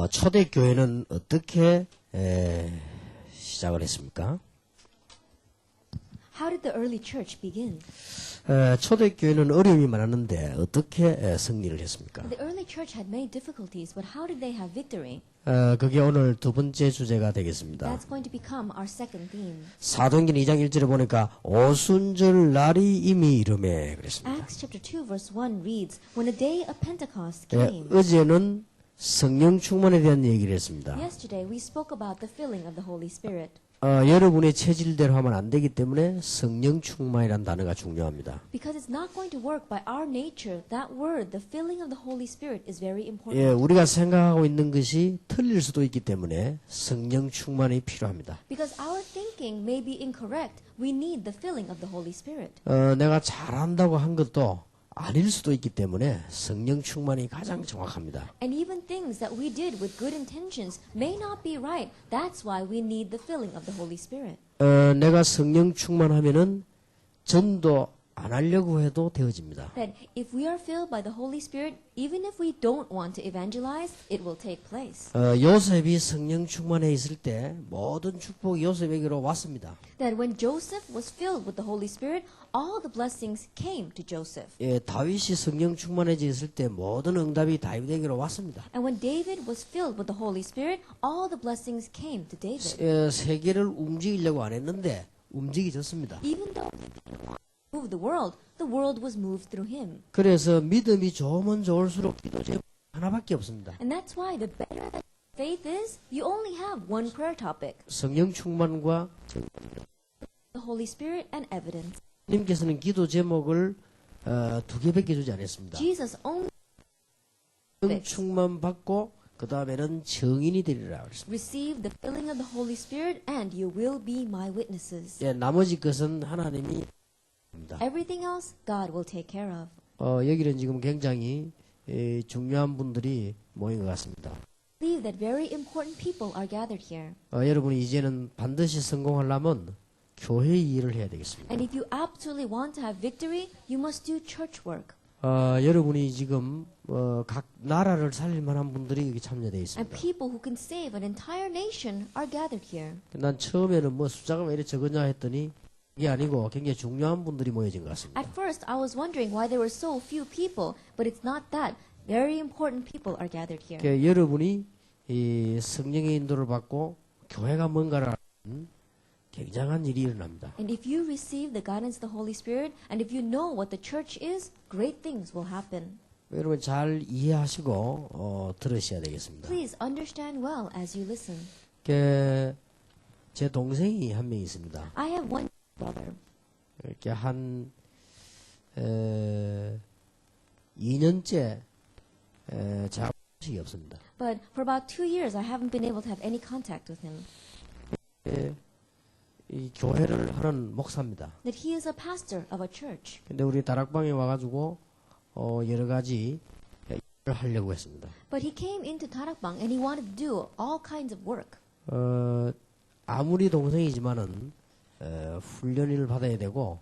초대교회는 어떻게 시작을 했습니까? How did the early church begin? 초대교회는 어려움이 많았는데 어떻게 승리를 했습니까? The early church had many difficulties, but how did they have victory? 그게 오늘 두 번째 주제가 되겠습니다. That's going to become our second theme. 사도행전 2장 1절에 보니까 오순절 날이 이미 이르매 그랬습니다. Acts chapter 2 verse 1 reads, When the day of Pentecost 예, came. 어제는 성령 충만에 대한 얘기를 했습니다. Yesterday we spoke about the filling of the Holy Spirit. 여러분의 체질대로 하면 안 되기 때문에 성령 충만이라는 단어가 중요합니다. Because it's not going to work by our nature, that word, the filling of the Holy Spirit, is very important. 예, 우리가 생각하고 있는 것이 틀릴 수도 있기 때문에 성령 충만이 필요합니다. Because our thinking may be incorrect, we need the filling of the Holy Spirit. 내가 잘한다고 한 것도 아닐 수도 있기 때문에 성령 충만이 가장 정확합니다. And even things that we did with good intentions may not be right. That's why we need the filling of the Holy Spirit. 내가 성령 충만하면은 전도 안 하려고 해도 되어집니다. That if we are filled by the Holy Spirit, even if we don't want to evangelize, it will take place. 요셉이 성령 충만해 있을 때 모든 축복이 요셉에게로 왔습니다. That when Joseph was filled with the Holy Spirit, all the blessings came to Joseph. 예, 다윗이 성령 충만해져 있을 때 모든 응답이 다윗에게로 왔습니다. And when David was filled with the Holy Spirit, all the blessings came to David. 세계를 움직이려고 안 했는데 움직여졌습니다. Even though he didn't want to move the world was moved through him. 그래서 믿음이 좋으면 좋을수록 기도 제목 하나밖에 없습니다. And that's why the better that faith is, you only have one prayer topic. 성령 충만과 The Holy Spirit and evidence. 님께서는 기도 제목을 두 개밖에 주지 않았습니다. Jesus only 성령 충만 받고 그 다음에는 증인이 되리라 그랬습니다. receive the filling of the Holy Spirit and you will be my witnesses. 예, 나머지 것은 하나님이 합니다. Everything else God will take care of. 여기는 지금 굉장히 중요한 분들이 모인 것 같습니다. I believe that very important people are gathered here. 여러분이 이제는 반드시 성공하려면 교회 일을 해야 되겠습니다. And if you absolutely want to have victory, you must do church work. 여러분이 지금 각 나라를 살릴 만한 분들이 여기 참여되어 And 있습니다. people who can save an entire nation are gathered here. 난 처음에는 뭐 숫자가 왜 이렇게 적었냐 했더니 이게 아니고 굉장히 중요한 분들이 모여진 것 같습니다. At first, I was wondering why there were so few people, but it's not that. Very important people are gathered here. 그러니까 여러분이 이 성령의 인도를 받고 교회가 뭔가를 하는 굉장한 일이 일어납니다. And if you receive the guidance of the Holy Spirit, and if you know what the church is, great things will happen. 여러분 잘 이해하시고 들으셔야 되겠습니다. Please understand well as you listen. 제 동생이 한 명 있습니다. I have one brother. 이렇게 한 2년째 자식이 없습니다. But for about 2 years, I haven't been able to have any contact with him. 이 교회를 하는 목사입니다. That he is a pastor of a church. 근데 우리 다락방에 와가지고 여러 가지 일을 하려고 했습니다. But he came into Tarakbang and he wanted to do all kinds of work. 아무리 동생이지만은 훈련을 받아야 되고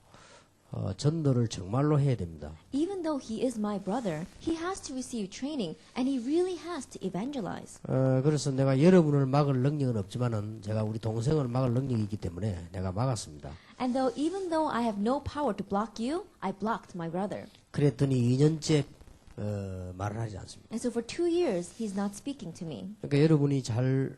전도를 정말로 해야 됩니다. Even though he is my brother, he has to receive training and he really has to evangelize. 그래서 내가 여러분을 막을 능력은 없지만은 제가 우리 동생을 막을 능력이 있기 때문에 내가 막았습니다. And even though I have no power to block you, I blocked my brother. 그랬더니 2년째 말을 하지 않습니다. And so for 2 years, he's not speaking to me. 그러니까 여러분이 잘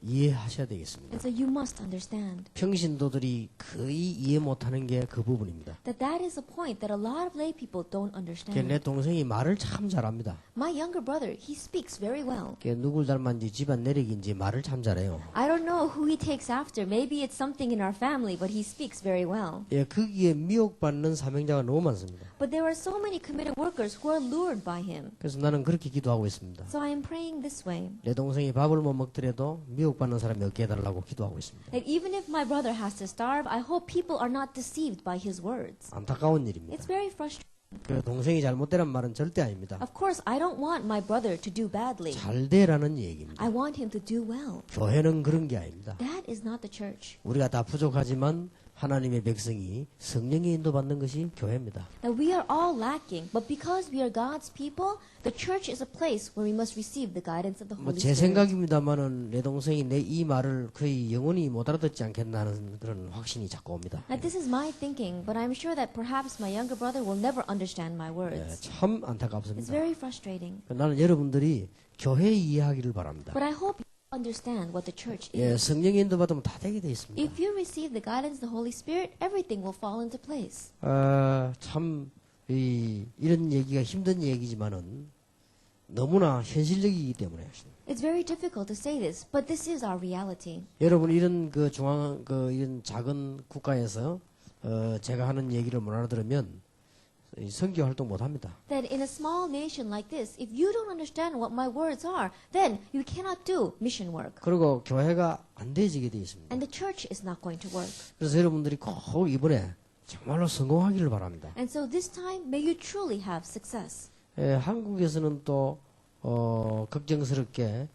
이해하셔야 되겠습니다. And so you must understand 평신도들이 거의 이해 못하는 게 그 부분입니다. that is a point that a lot of lay people don't 내 understand. 동생이 말을 참 잘합니다. My younger brother, he speaks very well. 누굴 닮았는지 집안 내력인지 말을 참 잘해요. I don't know who he takes after. Maybe it's something in our family, but he speaks very well. 거기에 미혹받는 사명자가 너무 많습니다. But there are so many committed workers who are lured by him. 그래서 나는 그렇게 기도하고 있습니다. So I am praying this way. 내 동생이 밥을 못 먹더라도 미혹받는 사람이 없게 해달라고 기도하고 있습니다. That even if my brother has to starve, I hope people are not deceived by his words. 안타까운 일입니다. It's very frustrating. 그 동생이 잘못되란 말은 절대 아닙니다. Of course, I don't want my brother to do badly. 잘 되라는 얘기입니다. I want him to do well. 교회는 그런 게 아닙니다. That is not the church. 우리가 다 부족하지만 하나님의 백성이 성령의 인도받는 것이 교회입니다. That we are all lacking, but because we are God's people, the church is a place where we must receive the guidance of the Holy 제 Spirit. 생각입니다만은 내 동생이 내 이 말을 거의 영원히 못 알아듣지 않겠나 하는 그런 확신이 자꾸 옵니다. Now, this is my thinking, but I'm sure that perhaps my younger brother will never understand my 예, words. 참 It's 안타깝습니다. very frustrating. 나는 여러분들이 교회 이해하기를 바랍니다. But I hope you understand what the church 예, is. 성령의 인도 받으면 다 되게 돼 있습니다. If you receive the guidance of the Holy Spirit, everything will fall into place. 참 이런 얘기가 힘든 얘기지만은 너무나 현실적이기 때문에 It's very difficult to say this, but this is our reality. 여러분 이런 이런 작은 국가에서 제가 하는 얘기를 못 알아들으면 선교 활동 못 합니다. That in a small nation like this, if you don't understand what my words are, then you cannot do mission work. 그리고 교회가 안 되어지게 되어 있습니다. And the church is not going to work. 그래서 여러분들이 꼭 이번에 정말로 성공하기를 바랍니다. And so this time, may you truly have success. 한국에서는 또 걱정스럽게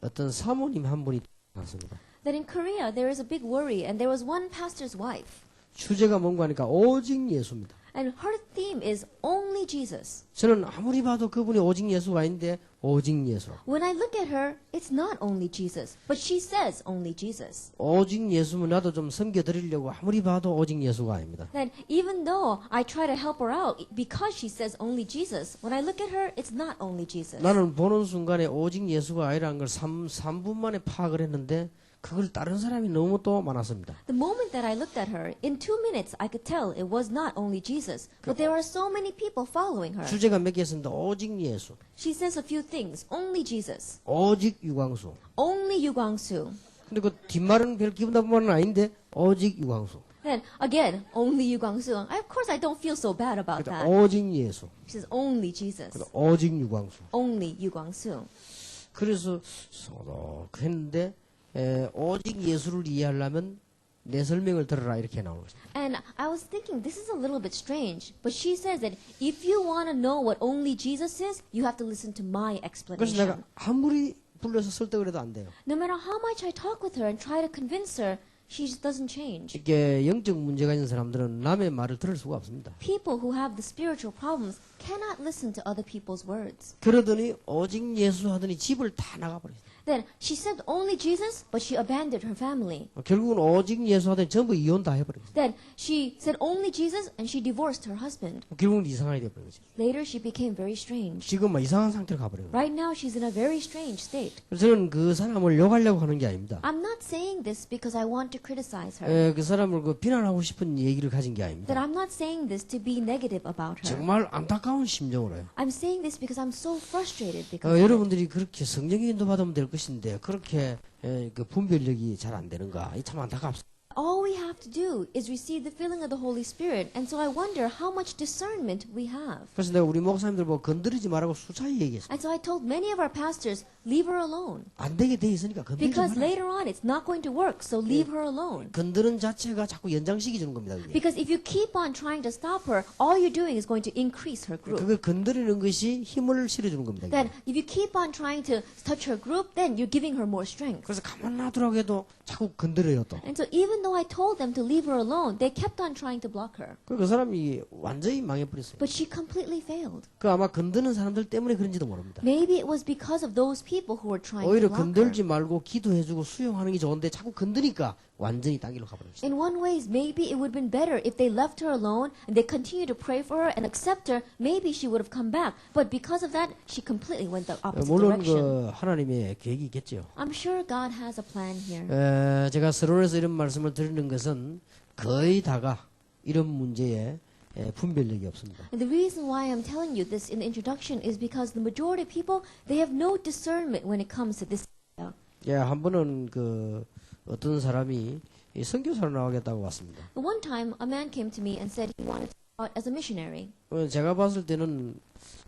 어떤 사모님 한 분이 나왔습니다. That in Korea, there is a big worry, and there was one pastor's wife. 주제가 뭔가 하니까 오직 예수입니다. And her theme is only Jesus. 저는 아무리 봐도 그분이 오직 예수가 아닌데 오직 예수. When I look at her, it's not only Jesus, but she says only Jesus. 오직 예수면 나도 좀 섬겨드리려고 아무리 봐도 오직 예수가 아닙니다. That even though I try to help her out because she says only Jesus, when I look at her, it's not only Jesus. 나는 보는 순간에 오직 예수가 아니라는 걸 3분 만에 파악을 했는데 그걸 다른 사람이 너무 또 많았습니다. The moment that I looked at her, in 2 minutes I could tell it was not only Jesus, but there are so many people following her. 주제가 몇 개 있습니다. 오직 예수, She says a few things. Only Jesus. 오직 유광수. Only Yu Guangsu. 근데 그 뒷말은 별 기분 나쁜 말은 아닌데 오직 유광수. Then again, only Yu Guangsu. Of course, I don't feel so bad about 그러니까 that. 오직 예수, She says only Jesus. 오직 유광수. Only Yu Guangsu. 그래서 했는데 오직 예수를 이해하려면 내 설명을 들어라 이렇게 나오는 거죠. And I was thinking, this is a little bit strange. But she says that if you want to know what only Jesus is, you have to listen to my 그래서 explanation. 내가 아무리 불러서 설득을 해도 안 돼요. No matter how much I talk with her and try to convince her, she just doesn't change. 이게 영적 문제가 있는 사람들은 남의 말을 들을 수가 없습니다. People who have the spiritual problems cannot listen to other people's words. 그러더니 오직 예수 하더니 집을 다 나가버렸어요. Then she said only Jesus, but she abandoned her family. 결국은 오직 예수 하더니 전부 이혼 다 해버렸어요. Then she said only Jesus, and she divorced her husband. 결국은 이상하게 돼버린 거죠. Later, she became very strange. 지금 막 이상한 상태로 가버린 거예요. Right now, she's in a very strange state. 그래서 저는 그 사람을 욕하려고 하는 게 아닙니다. I'm not saying this because I want to criticize her. 그 사람을 비난하고 싶은 얘기를 가진 게 That 아닙니다. I'm not saying this to be negative about her. 정말 안타까운 심정으로요. I'm saying this because I'm so frustrated because of it. 여러분들이 그렇게 성령의 인도받으면 될 것인데 그렇게 그 분별력이 잘 안 되는가? 이 참 안타깝습니다. All we have to do is receive the filling of the Holy Spirit. And so I wonder how much discernment we have. 그래서 내가 우리 목사님들 보고 건드리지 말라고 수차례 얘기했어요. And so I told many of our pastors, leave her alone. 안 되게 돼 있으니까 건드리지 Because 말라. later on it's not going to work, so leave her alone. 건드는 자체가 자꾸 연장시켜 주는 겁니다. 그게. Because if you keep on trying to stop her, all you're doing is going to increase her group. 그걸 건드리는 것이 힘을 실어주는 겁니다. Then 이게. if you keep on trying to touch her group, then you're giving her more strength. 그래서 가만 놔두라고 해도 자꾸 건드려요 또. And so even though I told them to leave her alone, they kept on trying to block her. 그 사람이 완전히 망해버렸어요. But she completely failed. 그 아마 건드는 사람들 때문에 그런지도 모릅니다. Maybe it was because of those people who were trying to 오히려 block her. 건들지 말고 기도해주고 수용하는 게 좋은데 자꾸 건드니까 완전히 딴 길로 가버렸어요. In one ways, maybe it would have been better if they left her alone and they continued to pray for her and accept her. Maybe she would have come back. But because of that, she completely went the opposite 물론 direction. 그 하나님의 계획이 있겠죠. I'm sure God has a plan here. 제가 서론에서 이런 말씀을 드리는 것은 거의 다가 이런 문제에 분별력이 없습니다. And the reason why I'm telling you this in the introduction is because the majority of people, they have no discernment when it comes to this area. 한 번은 그 어떤 사람이 이 선교사로 나가겠다고 왔습니다. One time, a man came to me and said he wanted to go out as a missionary. 제가 봤을 때는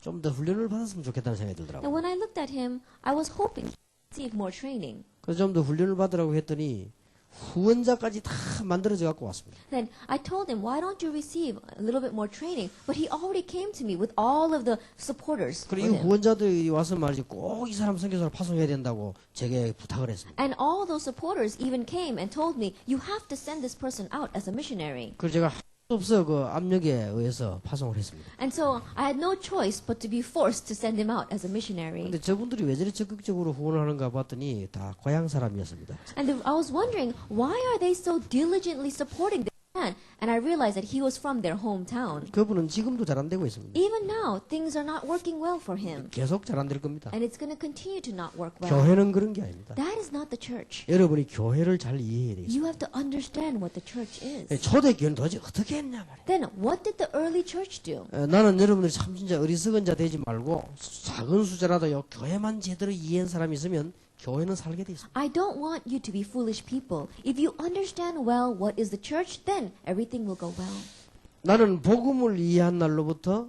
좀 더 훈련을 받았으면 좋겠다는 생각이 And 들더라고요. when I looked at him, I was hoping he would receive more training. 그래서 좀 더 훈련을 받으라고 했더니 후원자까지 다 만들어져 갖고 왔습니다. Then I told him, why don't you receive a little bit more training? But he already came to me with all of the supporters. for 그리고 이 him. 후원자들이 와서 말이지 꼭 이 사람 선교사로 파송해야 된다고 제게 부탁을 했습니다. And all those supporters even came and told me, you have to send this person out as a missionary. 그래서 제가 할 수 없어 그 압력에 의해서 파송을 했습니다. And so I had no choice but to be forced to send him out as a missionary. 근데 저분들이 왜 저리 적극적으로 후원을 하는가 봤더니 다 고향 사람이었습니다. And I was wondering, why are they so diligently supporting this man? And I realized that he was from their hometown. 그분은 지금도 잘 안 되고 있습니다. Even now, things are not working well for him. 계속 잘 안 될 겁니다. And it's going to continue to not work well. 교회는 그런 게 아닙니다. That is not the church. 여러분이 교회를 잘 이해해야 되겠습니다. You have to understand what the church is. 초대교회는 도대체 어떻게 했냐 말이에요. Then, what did the early church do? 나는 여러분들이 참 진짜 어리석은 자 되지 말고 작은 숫자라도요 교회만 제대로 이해한 사람이 있으면 교회는 살게 돼 있습니다. I don't want you to be foolish people. If you understand well what is the church, then everything will go well. 나는 복음을 이해한 날로부터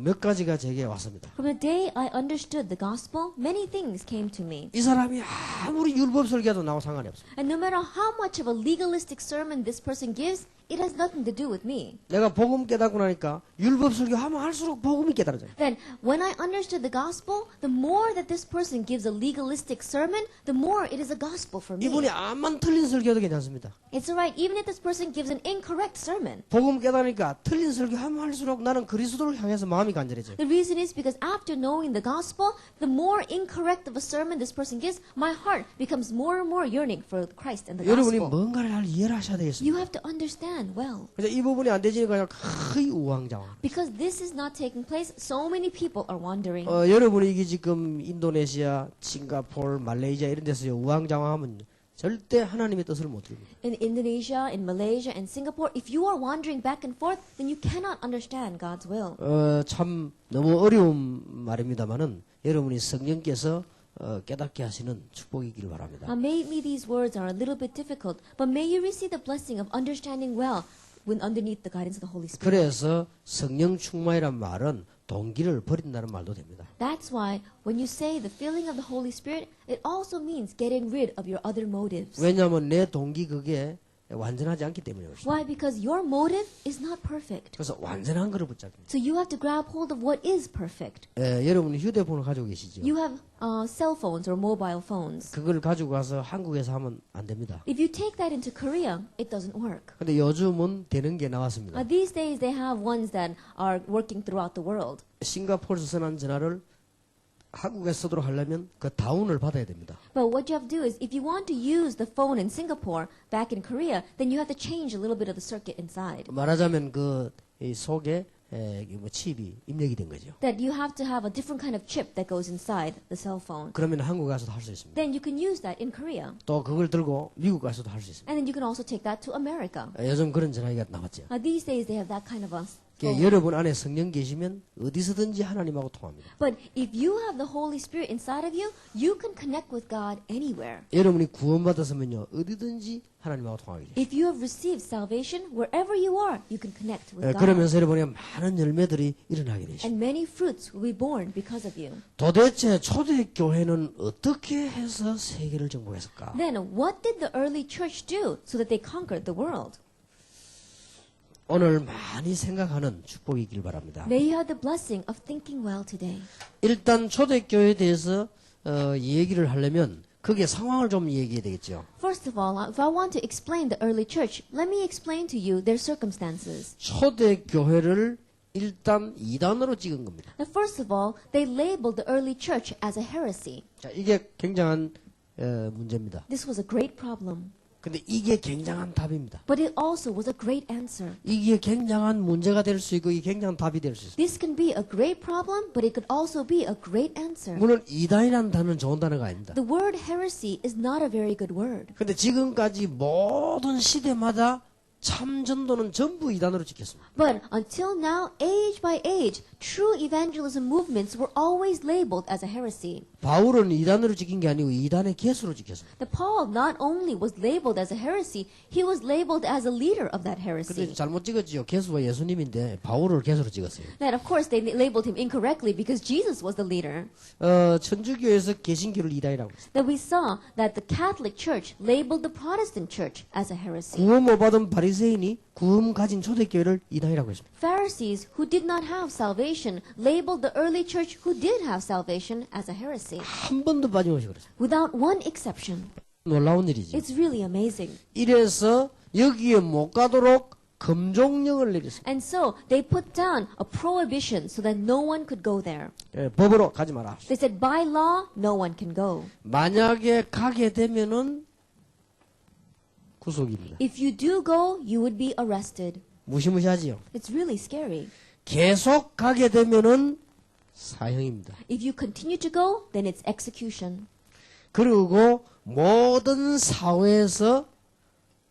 몇 가지가 제게 왔습니다. From the day I understood the gospel, many things came to me. 이 사람이 아무리 율법 설교도 나와 상관이 없습니다. And no matter how much of a legalistic sermon this person gives, it has nothing to do with me. 내가 복음 깨닫고 나니까 율법 설교하면 할수록 복음이 깨달아져요. Then, when I understood the gospel, the more that this person gives a legalistic sermon, the more it is a gospel for me. 이분이 암만 틀린 설교도 괜찮습니다. It's alright, even if this person gives an incorrect sermon. 복음 깨달으니까 틀린 설교하면 할수록 나는 그리스도를 향해서 마음이 간절해져요. The reason is because after knowing the gospel, the more incorrect of a sermon this person gives, my heart becomes more and more yearning for Christ and the 여러분이 gospel. 뭔가를 잘 이해를 하셔야 되겠습니다. You have to understand well. 그래서 이 부분이 안 되지니까 거의 우왕좌왕. Because this is not taking place, so many people are wandering. 여러분이 이게 지금 인도네시아, 싱가포르, 말레이시아 이런 데서 우왕좌왕하면 절대 하나님의 뜻을 못 이룹니다. In Indonesia, in Malaysia, and Singapore, if you are wandering back and forth, then you cannot understand God's will. 참 너무 어려운 말입니다만은 여러분이 성령께서 깨닫게 하시는 축복이길 바랍니다. Maybe these words are a little bit difficult, but may you receive the blessing of understanding well when underneath the guidance of the Holy Spirit. 그래서 성령 충만이란 말은 동기를 버린다는 말도 됩니다. That's why when you say the filling of the Holy Spirit, it also means getting rid of your other motives. 왜냐하면 내 동기 그게 완전하지 않기 때문에 그렇습니다. Why? Because your motive is not perfect. 그래서 완전한 거를 붙잡습니다. So you have to grab hold of what is perfect. 여러분이 휴대폰을 가지고 계시죠? You have cell phones or mobile phones. 그걸 가지고 가서 한국에서 하면 안 됩니다. If you take that into Korea, it doesn't work. 근데 요즘은 되는 게 나왔습니다. These days they have ones that are working throughout the world. 싱가포르에서 선한 전화를 한국에 쓰도록 하려면 그 다운을 받아야 됩니다. But what you have to do is, if you want to use the phone in Singapore back in Korea, then you have to change a little bit of the circuit inside. 말하자면 이 속에 칩이 입력이 된 거죠. That you have to have a different kind of chip that goes inside the cell phone. 그러면 한국 가서도 할 수 있습니다. Then you can use that in Korea. 또 그걸 들고 미국 가서도 할 수 있습니다. And then you can also take that to America. 요즘 그런 전화기가 나왔죠. These days they have that kind of a phone. 여러분 안에 성령 계시면 어디서든지 하나님하고 통합니다. But if you have the Holy Spirit inside of you, you can connect with God anywhere. 여러분이 구원받았으면요 어디든지 하나님하고 통하게 돼요. If you have received salvation, wherever you are, you can connect with God. 그러면서 여러분이 많은 열매들이 일어나게 되죠. And many fruits will be born because of you. 도대체 초대교회는 어떻게 해서 세계를 정복했을까? Then what did the early church do so that they conquered the world? 오늘 많이 생각하는 축복이길 바랍니다. May you have the blessing of thinking well today. 일단 초대교회에 대해서 얘기를 하려면 그게 상황을 좀 얘기해야 되겠죠. First of all, if I want to explain the early church, let me explain to you their circumstances. 초대교회를 일단 이단으로 찍은 겁니다. Now, first of all, they labeled the early church as a heresy. 자, 이게 굉장한 문제입니다. This was a great problem. 근데 이게 굉장한 답입니다. But it also was a great answer. 이게 굉장한 문제가 될 수 있고 이게 굉장한 답이 될 수 있어요. This can be a great problem, but it could also be a great answer. 물론 이단이라는 단어는 좋은 단어가 아닙니다. The word heresy is not a very good word. 근데 지금까지 모든 시대마다 참 전도는 전부 이단으로 찍혔습니다. But until now, age by age, true evangelism movements were always labeled as a heresy. 바울은 이단으로 찍힌 게 아니고 이단의 개수로 찍혔습니다. The Paul not only was labeled as a heresy, he was labeled as a leader of that 근데 heresy. 잘못 찍었지요. 개수가 예수님인데 바울을 개수로 찍었어요. That of course they labeled him incorrectly because Jesus was the leader. 천주교에서 개신교를 이단이라고 했어요. That we saw that the Catholic Church labeled the Protestant Church as a heresy. 구원 못 받은 바리새인이 구원 가진 초대교회를 이단이라고 했습니다. Pharisees who did not have salvation labeled the early church who did have salvation as a heresy. 한 번도 빠짐없이 그랬어요. Without one exception. 놀라운 일이죠. It's really amazing. 이래서 여기에 못 가도록 금종령을 내렸습니다. And so they put down a prohibition so that no one could go there. 예, 법으로 가지 마라. They said by law no one can go. 만약에 가게 되면은 구속입니다. If you do go, you would be arrested. 무시무시하지요. It's really scary. 계속 가게 되면은 사형입니다. If you continue to go, then it's execution. 그리고 모든 사회에서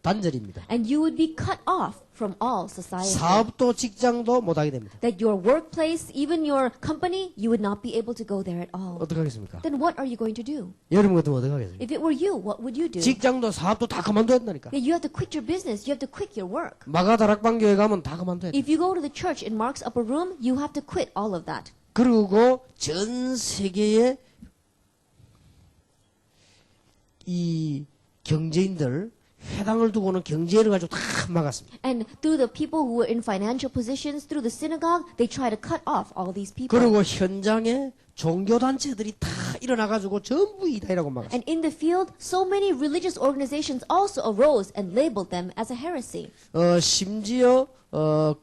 단절입니다. And you would be cut off from all society. 사업도 직장도 못하게 됩니다. That your workplace, even your company, you would not be able to go there at all. 어떻게 하겠습니까? Then what are you going to do? 여러분 같으면 어떻게 하겠습니까? If it were you, what would you do? 직장도 사업도 다 그만둬야 된다니까. Yeah, you have to quit your business. You have to quit your work. 마가다락방교회 가면 다 그만둬야 돼. If you go to the church in Mark's upper room, you have to quit all of that. 그리고 전 세계의 이 경제인들 회당을 두고는 경제를 가지고 다 막았습니다. And through the people who were in financial positions, through the synagogue, they try to cut off all these people. 그리고 현장에 종교단체들이 다 일어나가지고 전부 이단이라고 막았습니다. And in the field, so many religious organizations also arose and labeled them as a heresy. 심지어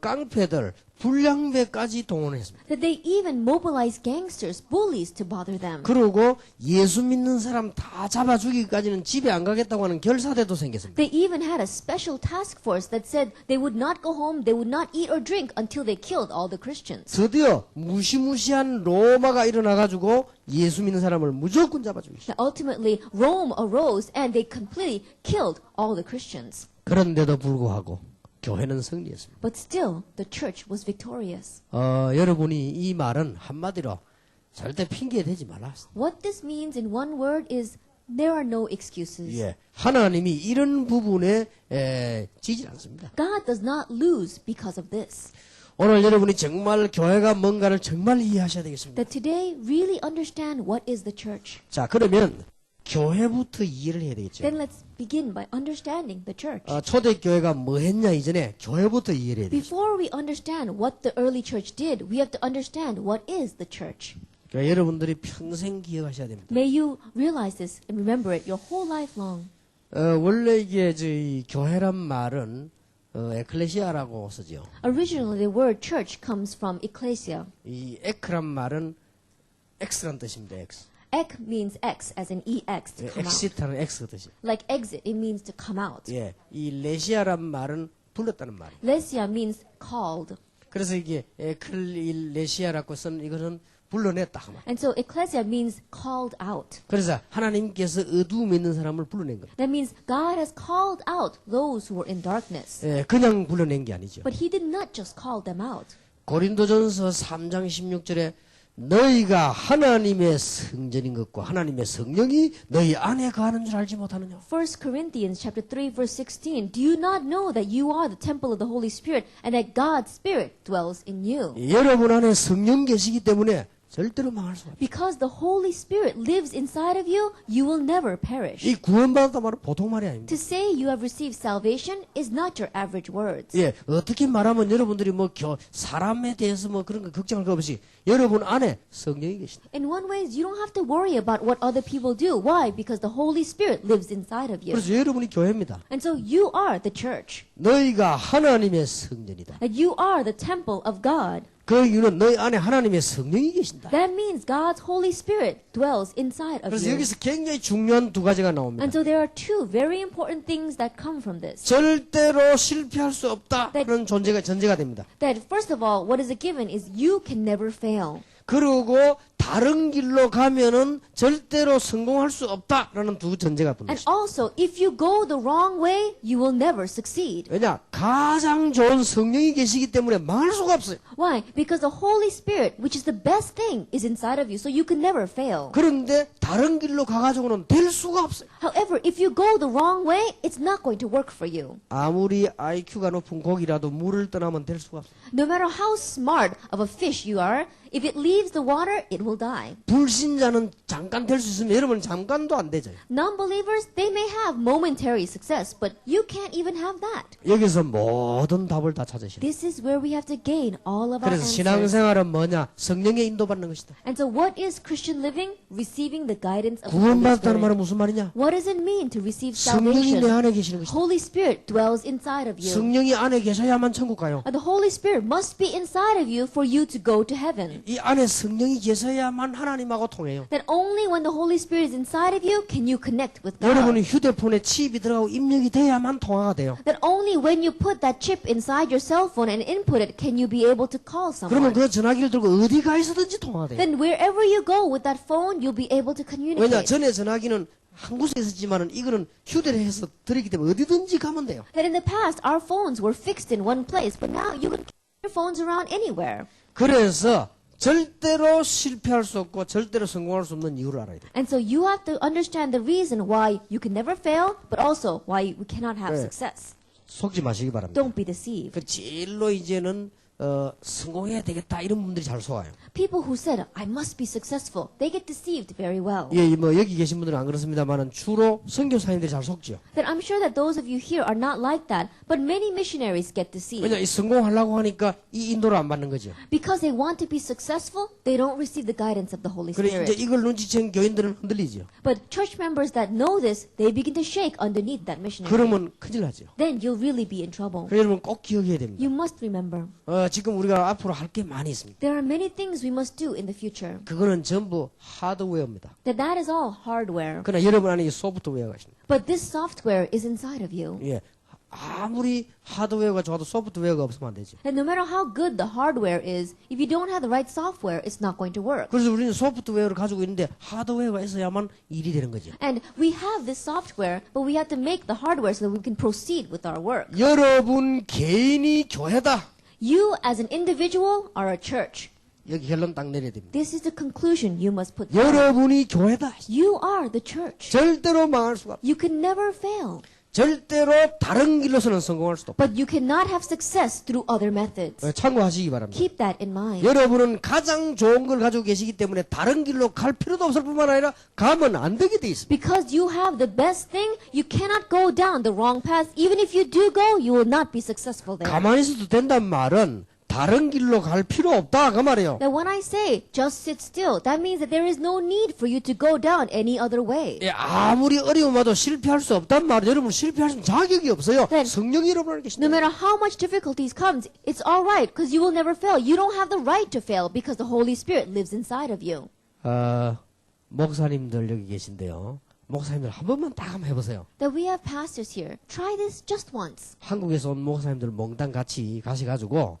깡패들, 불량배까지 동원했습니다. That they even mobilized gangsters, bullies to bother them. 그리고 예수 믿는 사람 다 잡아 죽이기까지는 집에 안 가겠다고 하는 결사대도 생겼습니다. They even had a special task force that said they would not go home, they would not eat or drink until they killed all the Christians. 드디어 무시무시한 로마가 일어나가지고 예수 믿는 사람을 무조건 잡아 죽이시죠. Ultimately, Rome arose and they completely killed all the Christians. 그런데도 불구하고 교회는 승리했습니다. But still, the church was victorious. 여러분이 이 말은 한마디로 절대 핑계 대지 말라. What this means in one word is there are no excuses. 예, 하나님이 이런 부분에 지지 않습니다. God does not lose because of this. 오늘 여러분이 정말 교회가 뭔가를 정말 이해하셔야 되겠습니다. That today really understand what is the church. 자, 그러면 교회부터 이해를 해야 되겠죠. Then let's begin by understanding the church. 초대교회가 뭐 했냐 이전에 교회부터 이해를 해야 되겠죠. Before we understand what the early church did, we have to understand what is the church. 그러니까 여러분들이 평생 기억하셔야 됩니다. May you realize this and remember it your whole life long. 원래 이게 저희 교회란 말은 에클레시아라고 쓰죠. Originally, the word church comes from ecclesia. 이 에크란 말은 X란 뜻입니다. X. Ek means X, as in EX, to come out. 엑시트는 X 뜻이. Like exit, it means to come out. 예, 이 레시아란 말은 불렀다는 말이에요. Lesia means called. 그래서 이게 에클레시아라고 쓴 이거는 불러냈다 그 말. And so ecclesia means called out. 그래서 하나님께서 어두움에 있는 사람을 불러낸 겁니다. That means God has called out those who were in darkness. 예, 그냥 불러낸 게 아니죠. But he did not just call them out. 고린도전서 3장 16절에 너희가 하나님의 성전인 것과 하나님의 성령이 너희 안에 거하는 줄 알지 못하느냐. 1 Corinthians chapter 3 verse 16. Do you not know that you are the temple of the Holy Spirit and that God's Spirit dwells in you? 여러분 안에 성령 계시기 때문에 절대로 망할 수 없어요. Because the Holy Spirit lives inside of you, you will never perish. 이 구원받았다 말은 보통 말이 아닙니다. To say you have received salvation is not your average words. 예, 어떻게 말하면 여러분들이 뭐 사람에 대해서 뭐 그런 거 걱정할 거 없이 여러분 안에 성령이 계신다. In one way, you don't have to worry about what other people do. Why? Because the Holy Spirit lives inside of you. 그래서 여러분이 교회입니다. And so you are the church. 너희가 하나님의 성전이다. That you are the temple of God. 그 이유는 너희 안에 하나님의 성령이 계신다. That means God's Holy Spirit dwells inside of 그래서 you. 여기서 굉장히 중요한 두 가지가 나옵니다. And so there are two very important things that come from this. 절대로 실패할 수 없다는 전제가 됩니다. That first of all, what is a given is you can never fail. 그리고 다른 길로 가면은 절대로 성공할 수 없다라는 두 전제가 붙는 And 것이다. also, if you go the wrong way, you will never succeed. 왜냐? 가장 좋은 성령이 계시기 때문에 망할 수가 없어요. Why? Because the Holy Spirit, which is the best thing, is inside of you, so you can never fail. 그런데 다른 길로 가가지고는 될 수가 없어요. However, if you go the wrong way, it's not going to work for you. 아무리 IQ가 높은 고기라도 물을 떠나면 될 수가 없어요. No matter how smart of a fish you are, if it leaves the water, it will die. 불신자는 잠깐 될 수 있으면 여러분은 잠깐도 안 되죠. Non-believers, they may have momentary success, but you can't even have that. 여기서 모든 답을 다 찾으시는. This is where we have to gain all of our 그래서 answers. 신앙생활은 뭐냐? 성령의 인도받는 것이다. And so what is Christian living? Receiving the guidance of the Holy 구원받았다는 말은 Spirit. 무슨 말이냐? What does it mean to receive 성령이 내 salvation? 안에 계시는 것이다. Holy Spirit dwells inside of you. 성령이 안에 계셔야만 천국 가요. And the Holy Spirit must be inside of you for you to go to heaven. 이 안에 성령이 계셔야만 하나님하고 통해요. That only when the Holy Spirit is inside of you can you connect with God. 여러분이 휴대폰에 칩이 들어가고 입력이 돼야만 통화가 돼요. That only when you put that chip inside your cell phone and input it can you be able to call 그러면 someone. 그 전화기를 들고 어디 가 있어든지 통화가 돼요. Then wherever you go with that phone, you'll be able to 왜냐? communicate. 전에 전화기는 한 곳에 있었지만은 이거는 휴대를 해서 들었기 때문에 어디든지 가면 돼요. That in the past, our phones were fixed in one place, but now you can carry your phones around anywhere. 그래서 절대로 실패할 수 없고 절대로 성공할 수 없는 이유를 알아야 돼요. And so you have to understand the reason why you can never fail, but also why we cannot have 네. success. 속지 마시기 바랍니다. Don't be deceived. 그 제일로 이제는 성공해야 되겠다 이런 분들이 잘 속아요. People who said, I must be successful, they get deceived very well. 예, 뭐 여기 계신 분들은 안 그렇습니다만은 주로 선교사님들이 잘 속죠. That I'm sure that those of you here are not like that, but many missionaries get deceived. 왜냐, 이 성공하려고 하니까 이 인도를 안 받는 거죠. Because they want to be successful, they don't receive the guidance of the Holy 그래 이제 Spirit. 이걸 눈치챈 교인들은 흔들리죠. But church members that know this, they begin to shake underneath that missionary. 그러면 큰일 나죠. Then you'll really be in trouble. 그래서 여러분 꼭 기억해야 됩니다. You must remember, 지금 우리가 앞으로 할 게 많이 있습니다. there are many things we must do in the future. 그거는 전부 하드웨어입니다. That is all hardware. 그러나 여러분 안에 이 소프트웨어가 있습니다. But this software is inside of you. 예, 아무리 하드웨어가 좋아도 소프트웨어가 없으면 안 되죠. And no matter how good the hardware is, if you don't have the right software, it's not going to work. 그래서 우리는 소프트웨어를 가지고 있는데 하드웨어가 있어야만 일이 되는 거죠. And we have this software, but we have to make the hardware so that we can proceed with our work. 여러분 개인이 교회다. You as an individual are a church. 여기 결론 딱 내려야 됩니다. This is the conclusion you must put down. 여러분이 교회다. You are the church. 절대로 망할 수가 없다. You can never fail. 절대로 다른 길로서는 성공할 수도 없다. But you cannot have success through other methods. 참고하시기 바랍니다. Keep that in mind. 여러분은 가장 좋은 걸 가지고 계시기 때문에 다른 길로 갈 필요도 없을 뿐만 아니라 가면 안 되게 돼 있습니다. Because you have the best thing, you cannot go down the wrong path. Even if you do go, you will not be successful there. 가만히 있어도 된다는 말은 다른 길로 갈 필요 없다 그 말이에요. Now when I say just sit still, that means that there is no need for you to go down any other way. 예, 아무리 어려움 와도 실패할 수 없단 말이에요. 여러분 실패할 수 자격이 없어요. 네. 성령이 여러분을 No 계신다. matter how much difficulties comes, it's all right because you will never fail. You don't have the right to fail because the Holy Spirit lives inside of you. 목사님들 여기 계신데요. 목사님들 한 번만 딱 한번 해보세요. That we have pastors here. Try this just once. 한국에서 온 목사님들 몽땅 같이 가셔가지고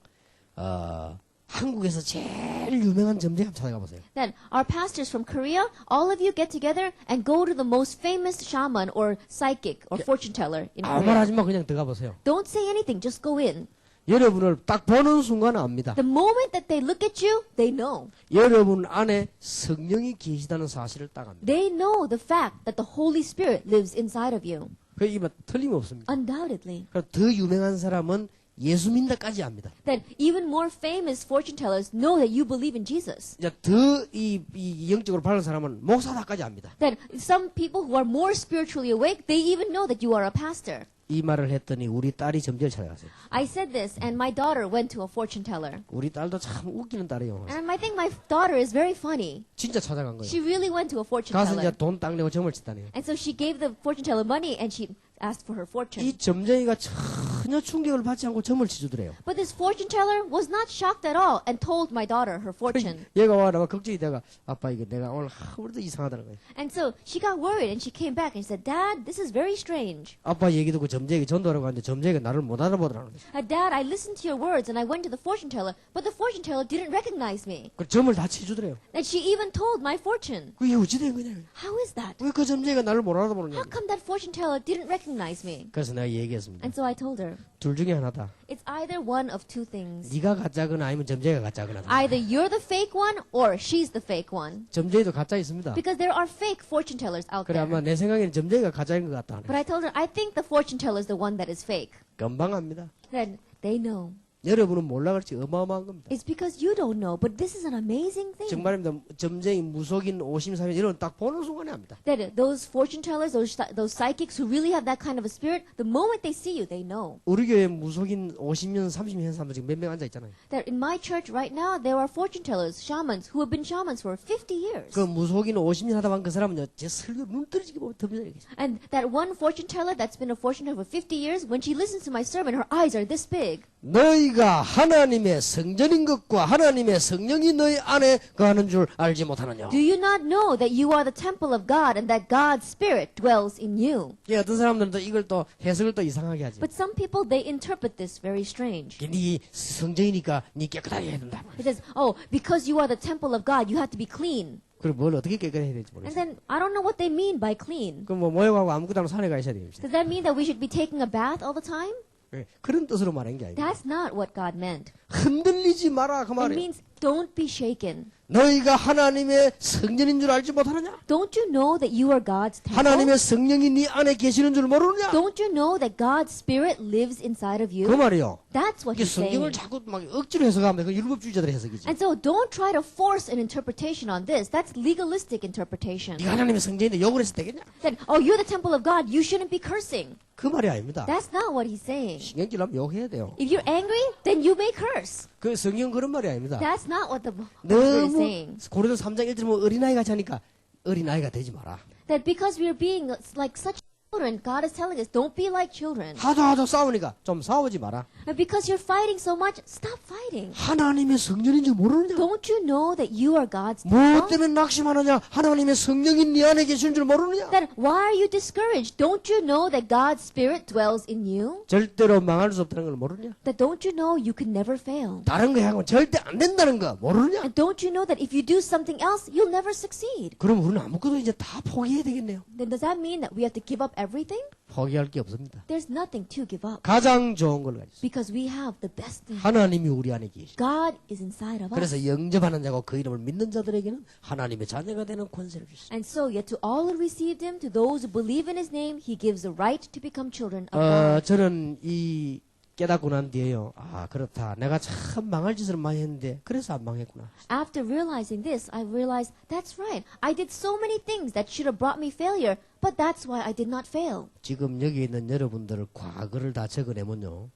한국에서 제일 유명한 점쟁이 한번 찾아가 보세요. Then our pastors from Korea, all of you get together and go to the most famous shaman or psychic or fortune teller in 아무 말 Korea. 하지 마 그냥 들어가 보세요. Don't say anything, just go in. 여러분을 딱 보는 순간 압니다. The moment that they look at you, they know. 여러분 안에 성령이 계시다는 사실을 딱 압니다. They know the fact that the Holy Spirit lives inside of you. 그 이만 틀림없습니다. Undoubtedly. 그럼 더 유명한 사람은 예수 믿는다까지 압니다. That even more famous fortune tellers know that you believe in Jesus. 이제 더 이 영적으로 바른 사람은 목사다까지 압니다. That some people who are more spiritually awake, they even know that you are a pastor. 이 말을 했더니 우리 딸이 점쟁이를 찾아갔어요. I said this, and my daughter went to a fortune teller. 우리 딸도 참 웃기는 딸이에요. And I think my daughter is very funny. 진짜 찾아간 거예요. She really went to a fortune 가서 이제 teller. 돈 딱 내고 점을 치다니요. And so she gave the fortune teller money and she asked for her fortune. 이 점쟁이가 참 전혀 충격을 받지 않고 점을 치주더래요. But this fortune teller was not shocked at all and told my daughter her fortune. 얘가 와라 걱정이 돼가 아빠 이거 내가 오늘 하루도 이상하다는 거예요. And so she got worried and she came back and said, Dad, this is very strange. 아빠 얘기 듣고 점쟁이 전도하라고 하는데 점쟁이가 나를 못 알아보더라는 거죠. Dad, I listened to your words and I went to the fortune teller, but the fortune teller didn't recognize me. 그 점을 다 치주더래요. And she even told my fortune. 그게 어찌 된 거냐? How is that? 왜 그 점쟁이가 나를 못 알아보느냐? How come that fortune teller didn't recognize me? 그래서 내가 얘기했습니다. And so I told her, 둘 중에 하나다. it's either one of two things. 네가 가짜거나 아니면 점쟁이가 가짜거나. Either you're the fake one or she's the fake one. 점쟁이도 가짜 있습니다. Because there are fake fortune tellers out 그래 there. 아마 내 생각에는 점쟁이가 가짜인 것 같다. But I told her, I think the fortune teller is the one that is fake. 금방 압니다. Then they know. 여러분은 몰라 그렇지 어마어마한 겁니다. It's because you don't know, but this is an amazing thing. 정말입니다. 점쟁이, 무속인, 오심사면 이런 딱 보는 순간에 합니다. That those fortune tellers, those psychics who really have that kind of a spirit, the moment they see you, they know. 우리 교회 무속인 50년, 30년 한 사람들 지금 몇 명 앉아 있잖아요. That in my church right now, there are fortune tellers, shamans, who have been shamans for 50 years. 그 무속인 50년 하다 본 그 사람은요, 제 설교 눈 떨어지게 보면 덤벼요. And that one fortune teller that's been a fortune teller for 50 years, when she listens to my sermon, her eyes are this big. 너희가 하나님의 성전인 것과 하나님의 성령이 너희 안에 거하는 줄 알지 못하느냐. Do you not know that you are the temple of God and that God's Spirit dwells in you? 예, 어떤 사람들은 또 이걸 또 해석을 또 이상하게 하지. But some people, they interpret this very strange. 네 성전이니까 네 깨끗하게 해야 된다. It says, oh, because you are the temple of God, you have to be clean. 그럼 뭘 어떻게 깨끗해야 될지 And 모르겠어요. then, I don't know what they mean by clean. 그럼 뭐 모욕하고 아무것도 안 하고 산에 가 있어야 됩니다. Does that mean that we should be taking a bath all the time? 예, 그런 뜻으로 말한 게 아니에요. That's not what God meant. 흔들리지 마라 그 It 말이에요. means don't be shaken. 너희가 하나님의 성전인 줄 알지 못하느냐? Don't you know that you are God's temple? 하나님의 성령이 네 안에 계시는 줄 모르느냐? Don't you know that God's Spirit lives inside of 그 you? 말이요. That's what 이게 he's saying. 성경을 자꾸 막 억지로 해석하면 그 율법주의자들의 해석이지. And so don't try to force an interpretation on this. That's legalistic interpretation. 네가 하나님의 성전인데 욕을 해서 되겠냐? Then, oh, you're the temple of God. You shouldn't be cursing. 그 말이 아닙니다. That's not what he's saying. 신경질 나면 욕해야 돼요. If you're angry, then you may curse. 그 성경 그런 말이 아닙니다. That's not what the Bible is 너무 saying. 고린도 3장 1절 뭐 어린아이가 자니까 어린아이가 되지 마라. That because we are being like such children, God is telling us, don't be like children. 하도 싸우니까 좀 싸우지 마라. And because you're fighting so much, stop fighting. 하나님의 성전인 줄 모르느냐? Don't you know that you are God's 뭐 temple? 때문에 낙심하느냐? 하나님의 성령이 네 안에 계시는 줄 모르느냐? Then why are you discouraged? Don't you know that God's Spirit dwells in you? 절대로 망할 수 없다는 걸 모르느냐? That don't you know you can never fail? 다른 거 하고는 절대 안 된다는 거 모르느냐? And don't you know that if you do something else, you'll never succeed? 그럼 우리는 아무것도 이제 다 포기해야 되겠네요. Then does that mean that we have to give up everything? 포기할 게 없습니다. There's nothing to give up 가장 좋은 걸 가지고 있어요. because we have the best thing. 하나님이 우리 안에 계시. God is inside of us. 그래서 영접하는 자고 그 이름을 믿는 자들에게는 하나님의 자녀가 되는 권세를 주셨어요. And so, yet to all who received him, to those who believe in his name, he gives the right to become children of God. 저는 이 깨닫고 난 뒤에요. 아 그렇다. 내가 참 망할 짓을 많이 했는데 그래서 안 망했구나. After realizing this, I realized that's right. I did so many things that should have brought me failure, but that's why I did not fail. 지금 여기 있는 여러분들 과거를 다 적어내면요.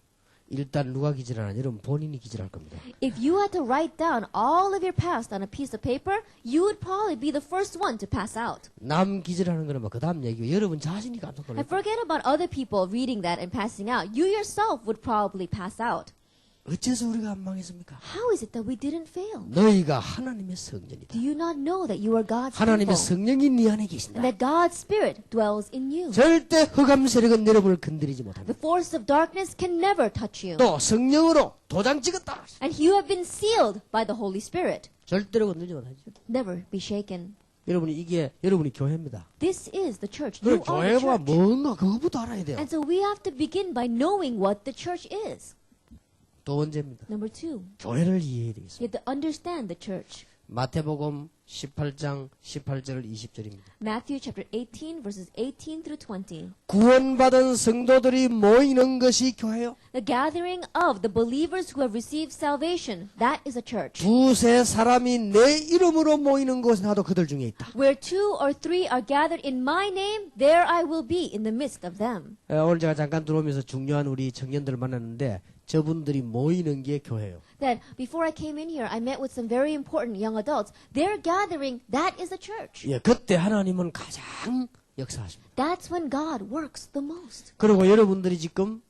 일단 누가 기절하나 여러분 본인이 기절할 겁니다. If you had to write down all of your past on a piece of paper, you would probably be the first one to pass out. 남 기절하는 거는 그 다음 얘기고 여러분 자신이 깜짝 놀랄 And forget about other people reading that and passing out. You yourself would probably pass out. 어째서 우리가 안 망했습니까? How is it that we didn't fail? 너희가 하나님의 성전이다. Do you not know that you are God's 하나님의 temple? 성령이 네 안에 계신다. And that God's Spirit dwells in you. 절대 흑암 세력은 여러분을 건드리지 못한다. The force of darkness can never touch you. 또 성령으로 도장 찍었다. And you have been sealed by the Holy Spirit. 절대로 건드리지 못하죠. Never be shaken. 여러분이 이게 여러분이 교회입니다. This is the church. You 그럼 are the 교회가 church. 뭔가 그거부터 알아야 돼요. And so we have to begin by knowing what the church is. 또 번째입니다. Number two, 교회를 이해해야 되겠습니다. you have to understand the church. 마태복음 18장 18절 20절입니다. Matthew chapter 18 verses 18 through 20. 구원받은 성도들이 모이는 것이 교회요. The gathering of the believers who have received salvation, that is a church. 두세 사람이 내 이름으로 모이는 곳에 나도 그들 중에 있다. Where two or three are gathered in my name, there I will be in the midst of them. 오늘 제가 잠깐 들어오면서 중요한 우리 청년들을 만났는데 저분들이 모이는 게 교회예요. That before I came in here, I met with some very important young adults. Their gathering, that is a church. 예, 그때 하나님은 가장 역사하십니다. That's when God works the most. 그리고 여러분들이 지금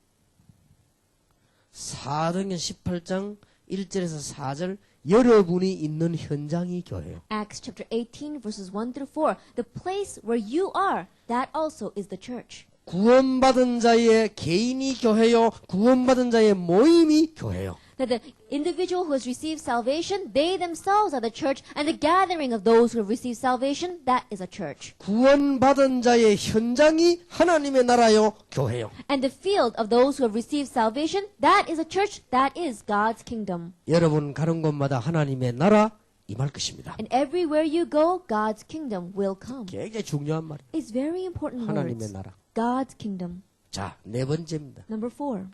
사도행전 18장 1절에서 4절 여러분이 있는 현장이 교회예요. Acts chapter 18 verses 1 through 4. The place where you are, that also is the church. 구원받은 자의 개인이 교회요. 구원받은 자의 모임이 교회요. That the individual who has received salvation, they themselves are the church, and the gathering of those who have received salvation, that is a church. 구원받은 자의 현장이 하나님의 나라요. 교회요. And the field of those who have received salvation, that is a church, that is God's kingdom. 여러분 가는 곳마다 하나님의 나라 임할 것입니다. And everywhere you go, God's kingdom will come. 굉장히 중요한 말이에요. It's very important 하나님의 words. 나라. God's kingdom. 자, 네 번째입니다. Number 4.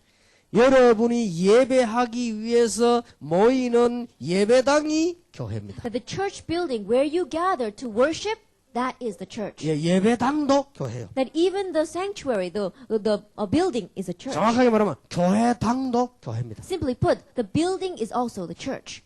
여러분이 예배하기 위해서 모이는 예배당이 교회입니다. That the church building where you gather to worship, that is the church. 예, 예배당도 교회요. That even the sanctuary, the building is a church. 정확하게 말하면 교회당도 교회입니다. Simply put, the building is also the church.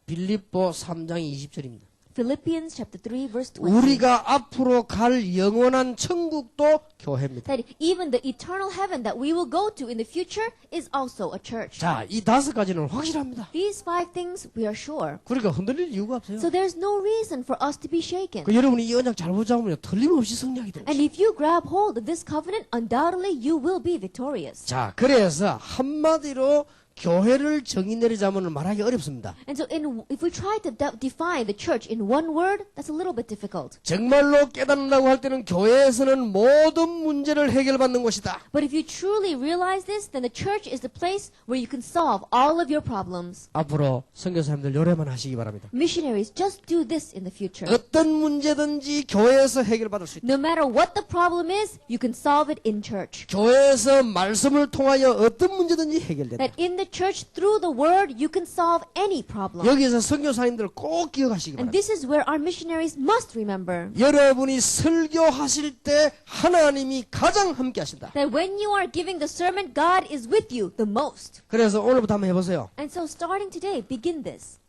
빌립보 3장 20절입니다. Philippians chapter 3 verse 20. 우리가 앞으로 갈 영원한 천국도 교회입니다. That even the eternal heaven that we will go to in the future is also a church. 자, 이 다섯 가지는 확실합니다. These 5 things we are sure. 그러니까 흔들릴 이유가 없어요. So there's no reason for us to be shaken. 그 여러분이 이 언약 잘 붙잡으면 틀림없이 승리하게 됩니다. And if you grab hold of this covenant, undoubtedly you will be victorious. 자, 그래서 한마디로 교회를 정의 내리자면 말하기 어렵습니다. And so if we try to define the church in one word, that's a little bit difficult. 정말로 깨닫는다고 할 때는 교회에서는 모든 문제를 해결받는 곳이다. But if you truly realize this, then the church is the place where you can solve all of your problems. 앞으로 선교사님들 노래만 하시기 바랍니다. Missionaries, just do this in the future. 어떤 문제든지 교회에서 해결받을 수 있다. No matter what the problem is, you can solve it in church. 교회에서 말씀을 통하여 어떤 문제든지 해결된다. That in the church, through the word, you can solve any problem. 여기서 선교사님들 꼭 기억하시기 And 바랍니다. this is where our missionaries must remember. 여러분이 설교하실 때 하나님이 가장 함께 하신다. That when you are giving the sermon, God is with you the most. 그래서 오늘부터 한번 해보세요. And so starting today, begin this.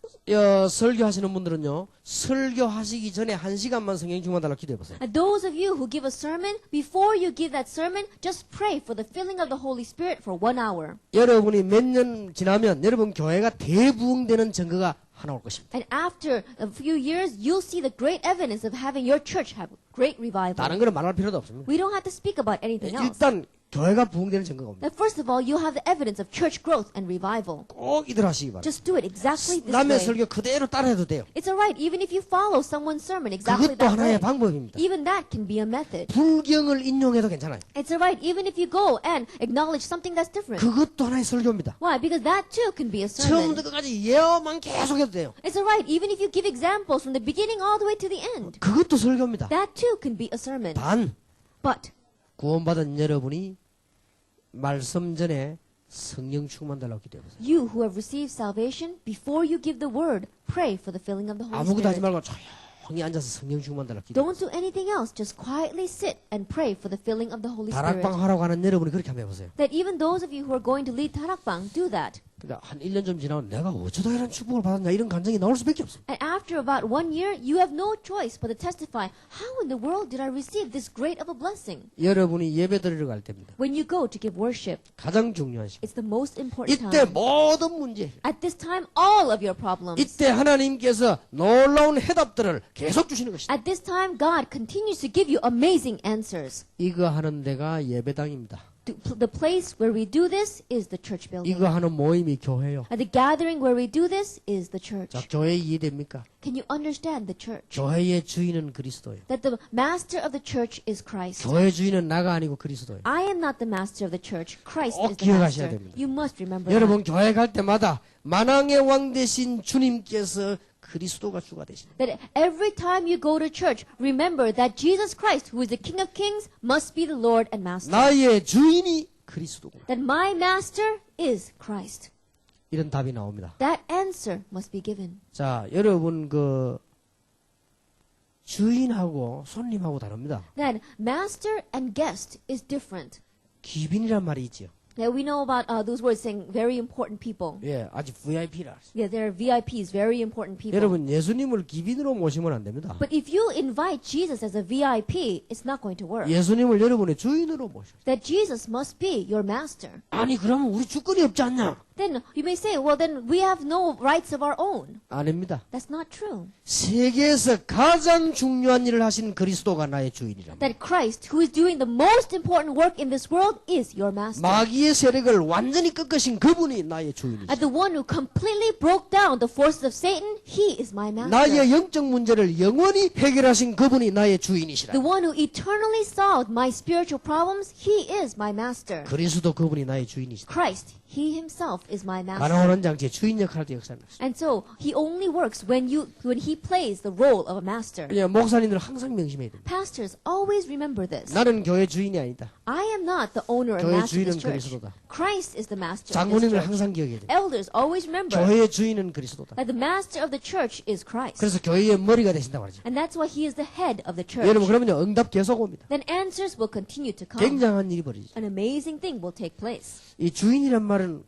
설교하시는 분들은요, 설교하시기 전에 1시간만 성령 충만 달라고 기도해보세요. And those of you who give a sermon, before you give that sermon, just pray for the filling of the Holy Spirit for 1 hour. 여러분이 몇 년 지나면 여러분 교회가 대부흥되는 증거가 하나 올 것입니다. And after a few years, you'll see the great evidence of having your church have great revival. 다른 거는 말할 필요도 없습니다. We don't have to speak about anything else. 일단 교회가 부흥되는 증거가 옵니다. That first of all, you have the evidence of church growth and revival. 꼭 이들 하시기 바랍니다. Just do it exactly this 남의 way. 설교 그대로 따라해도 돼요. It's alright, even if you follow someone's sermon exactly 그것도 that way. 하나의 방법입니다. Even that can be a method. 불경을 인용해도 괜찮아요. It's alright, even if you go and acknowledge something that's different. 그것도 하나의 설교입니다. Why? Because that too can be a sermon. 처음부터 끝까지 예언만 계속해도 돼요. It's alright, even if you give examples from the beginning all the way to the end. 그것도 설교입니다. That too can be a sermon. 단 But 구원받은 여러분이 말씀 전에 성령 충만 달라고 기도해보세요. you who have received salvation, before you give the word, pray for the filling of the Holy 아무것도 하지 Spirit. 말고 조용히 앉아서 성령 충만 달라고 기도해보세요. Don't do anything else. Just quietly sit and pray for the filling of the Holy Spirit. 다락방 하라고 하는 여러분이 그렇게 한번 해보세요. That even those of you who are going to lead Tarakbang, do that. 그러니까 한 1년 좀 지나면 내가 어쩌다 이런 축복을 받았냐 이런 감정이 나올 수밖에 없습니다. And after about 1 year, you have no choice but to testify, how in the world did I receive this great of a blessing? 여러분이 예배 드리러 갈 때입니다. When you go to give worship, 가장 중요한 시간. it's the most important 이때 time. 모든 문제, At this time, all of your problems. 이때 하나님께서 놀라운 해답들을 계속 주시는 것이다. At this time, God continues to give you amazing answers. 이거 하는 데가 예배당입니다. The place where we do this is the church building. 이거 하는 모임이 교회요. And the gathering where we do this is the church. 자, 교회 이해됩니까? Can you understand the church? 교회의 주인은 그리스도예요. That the master of the church is Christ. 교회 주인은 나가 아니고 그리스도예요. I am not the master of the church. Christ 꼭 is the 기억하셔야 master. 됩니다. You must remember 여러분 that. 교회 갈 때마다 만왕의 왕 되신 주님께서 그리스도가 주가 되십니다. That every time you go to church, remember that Jesus Christ, who is the King of Kings, must be the Lord and Master. 나의 주인이 그리스도구나. That my master is Christ. 이런 답이 나옵니다. That answer must be given. 자, 여러분 그 주인하고 손님하고 다릅니다. That master and guest is different. 귀빈이란 말이 있지요. Yeah, we know about those words saying very important people. 예, 아주 VIP라. Yeah, they're VIPs, very important people. 여러분 예수님을 기빈으로 모시면 안 됩니다. But if you invite Jesus as a VIP, it's not going to work. 예수님을 여러분의 주인으로 모셔. That Jesus must be your master. 아니 그러면 우리 주권이 없지 않냐? Then you may say, well, then we have no rights of our own. 아닙니다. That's not true. 세계에서 가장 중요한 일을 하신 그리스도가 나의 주인이랍니다. That Christ, who is doing the most important work in this world, is your master. 마귀의 세력을 완전히 꺾으신 그분이 나의 주인이시죠. And the one who completely broke down the forces of Satan, he is my master. 나의 영적 문제를 영원히 해결하신 그분이 나의 주인이시라. The one who eternally solved my spiritual problems, he is my master. 그리스도 그분이 나의 주인이시다. Christ, he himself is my master. 가나오는 장치의 주인 역할을 역사합니다. And so he only works when he plays the role of a master. 목사님들 항상 명심해야 됩니다. Pastors always remember this. 나는 교회 주인이 아니다. I am not the owner and 교회 master of this 주인은 church. 그리스도다. Christ is the master of this 장로님을 church. 항상 기억해야 됩니다. Elders always remember 교회의 주인은 그리스도다. that the master of the church is Christ. 그래서 교회의 머리가 되신다고 하죠. And that's why he is the head of the church. 여러분 그러면요 응답 계속 옵니다. Then answers will continue to come. 굉장한 일이 벌어지죠. An amazing thing will take place. 이 주인이란 말은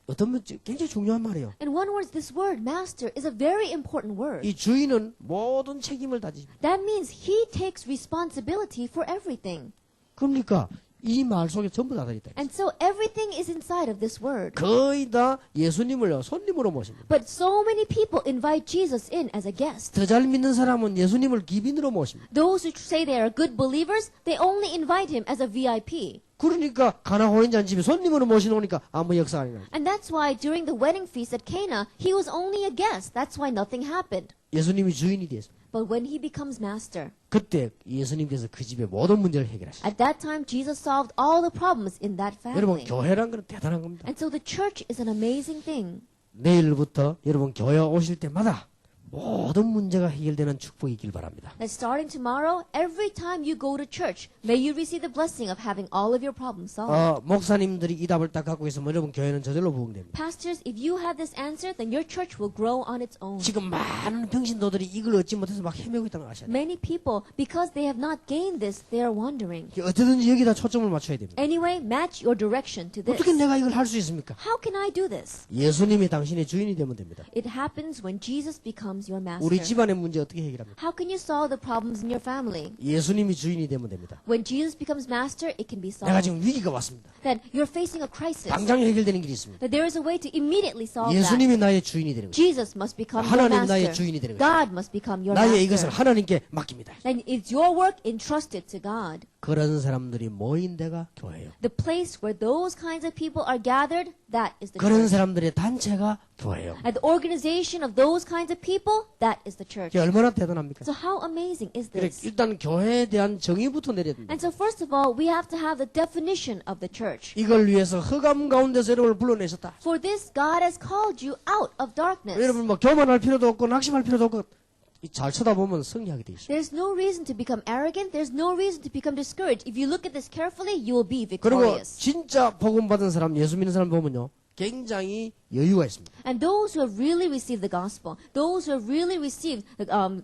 어떤 면 굉장히 중요한 말이에요. In one word, this word, master, is a very important word. 이 주인은 모든 책임을 다집니다. That means he takes responsibility for everything. 그러니까 이 말 속에 전부 다 들어있다. And so everything is inside of this word. 거의 다 예수님을 손님으로 모십니다. But so many people invite Jesus in as a guest. 더 잘 믿는 사람은 예수님을 기빈으로 모십니다. Those who say they are good believers, they only invite him as a VIP. 그러니까 가나 호인 잔치에 손님으로 모시놓으니까 아무 역사가 아니라. And that's why during the wedding feast at Cana, he was only a guest. That's why nothing happened. 예수님이 주인이 됐습니다. But when he becomes master, 그때 예수님께서 그 집의 모든 문제를 해결하셨어요. at that time Jesus solved all the problems in that 여러분 family. 교회란 건 대단한 겁니다. And so the church is an amazing thing. 내일부터 여러분 교회 오실 때마다 모든 문제가 해결되는 축복이 있길 바랍니다. That starting tomorrow, every time you go to church, may you receive the blessing of having all of your problems solved. 목사님들이 이 답을 딱 갖고 있으면 여러분 교회는 저절로 부흥됩니다. Pastors, if you have this answer, then your church will grow on its own. 지금 많은 병신도들이 이걸 얻지 못해서 막 헤매고 있다는 걸 아셔야 돼요. Many people, because they have not gained this, they are wandering. 어떻게든지 여기다 초점을 맞춰야 됩니다. Anyway, match your direction to this. 어떻게 내가 이걸 할 수 있습니까? How can I do this? 예수님이 당신의 주인이 되면 됩니다. It happens when Jesus becomes your master. 우리 집안의 문제 어떻게 해결합니까? How can you solve the problems in your family? 예수님이 주인이 되면 됩니다. When Jesus becomes master, it can be 내가 solved. 지금 위기가 왔습니다. That you're facing a crisis. 당장 해결되는 길이 있습니다. That there is a way to immediately solve that. 예수님이 나의 주인이 되는 거예요. Jesus must become your 하나님 나의 master. 주인이 되는 거예요. God must become your 나의 이것을 master. 하나님께 맡깁니다. And it's your work entrusted to God. 그런 사람들이 모인 데가 교회예요. The place where those kinds of people are gathered, that is the 그런 church. 사람들의 단체가 교회예요. And the organization of those kinds of people, that is the church. 이게 얼마나 대단합니까? So how amazing is 그래, this? 일단 교회에 대한 정의부터 내려야 됩니다. And so first of all, we have to have the definition of the church. 이걸 위해서 흑암 가운데서 여러분을 불러내셨다. For this, God has called you out of darkness. 여러분 뭐 교만할 필요도 없고 낙심할 필요도 없고 잘 쳐다보면 승리하게 돼 있어요. There's no reason to become arrogant. There's no reason to become discouraged. If you look at this carefully, you will be 그리고 victorious. 진짜 복음 받은 사람, 예수 믿는 사람 보면요, 굉장히 여유가 있습니다. And those who have really received the gospel, those who have really received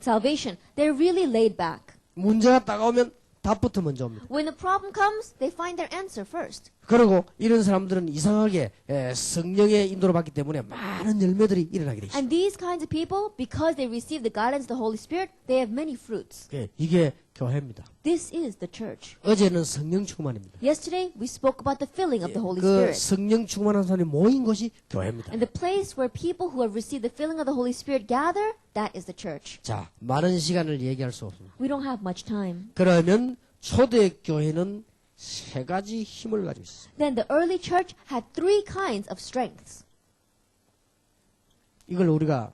salvation, they're really laid back. 문제가 다가오면 답부터 먼저 옵니다. When the problem comes, they find their answer first. 그리고 이런 사람들은 이상하게 성령의 인도를 받기 때문에 많은 열매들이 일어나게 돼 있어요. And these kinds of people, because they receive the guidance of the Holy Spirit, they have many fruits. 이게 교회입니다. This is the church. 어제는 성령 충만입니다. Yesterday, we spoke about the filling of the Holy 그 Spirit. 성령 충만한 사람이 모인 것이 교회입니다. And the place where people who have received the filling of the Holy Spirit gather, that is the church. 자, 많은 시간을 얘기할 수 없습니다. We don't have much time. 그러면 초대교회는 세 가지 힘을 가지고 있어요. Then the early church had three kinds of strengths. 이걸 우리가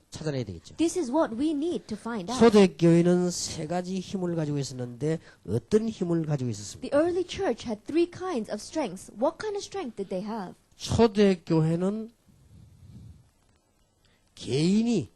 찾아내야 되겠죠. This is what we need to find out. 초대교회는 세 가지 힘을 가지고 있었는데 어떤 힘을 가지고 있었습니까? The early church had three kinds of strengths. What kind of strength did they have? 초대교회는 개인이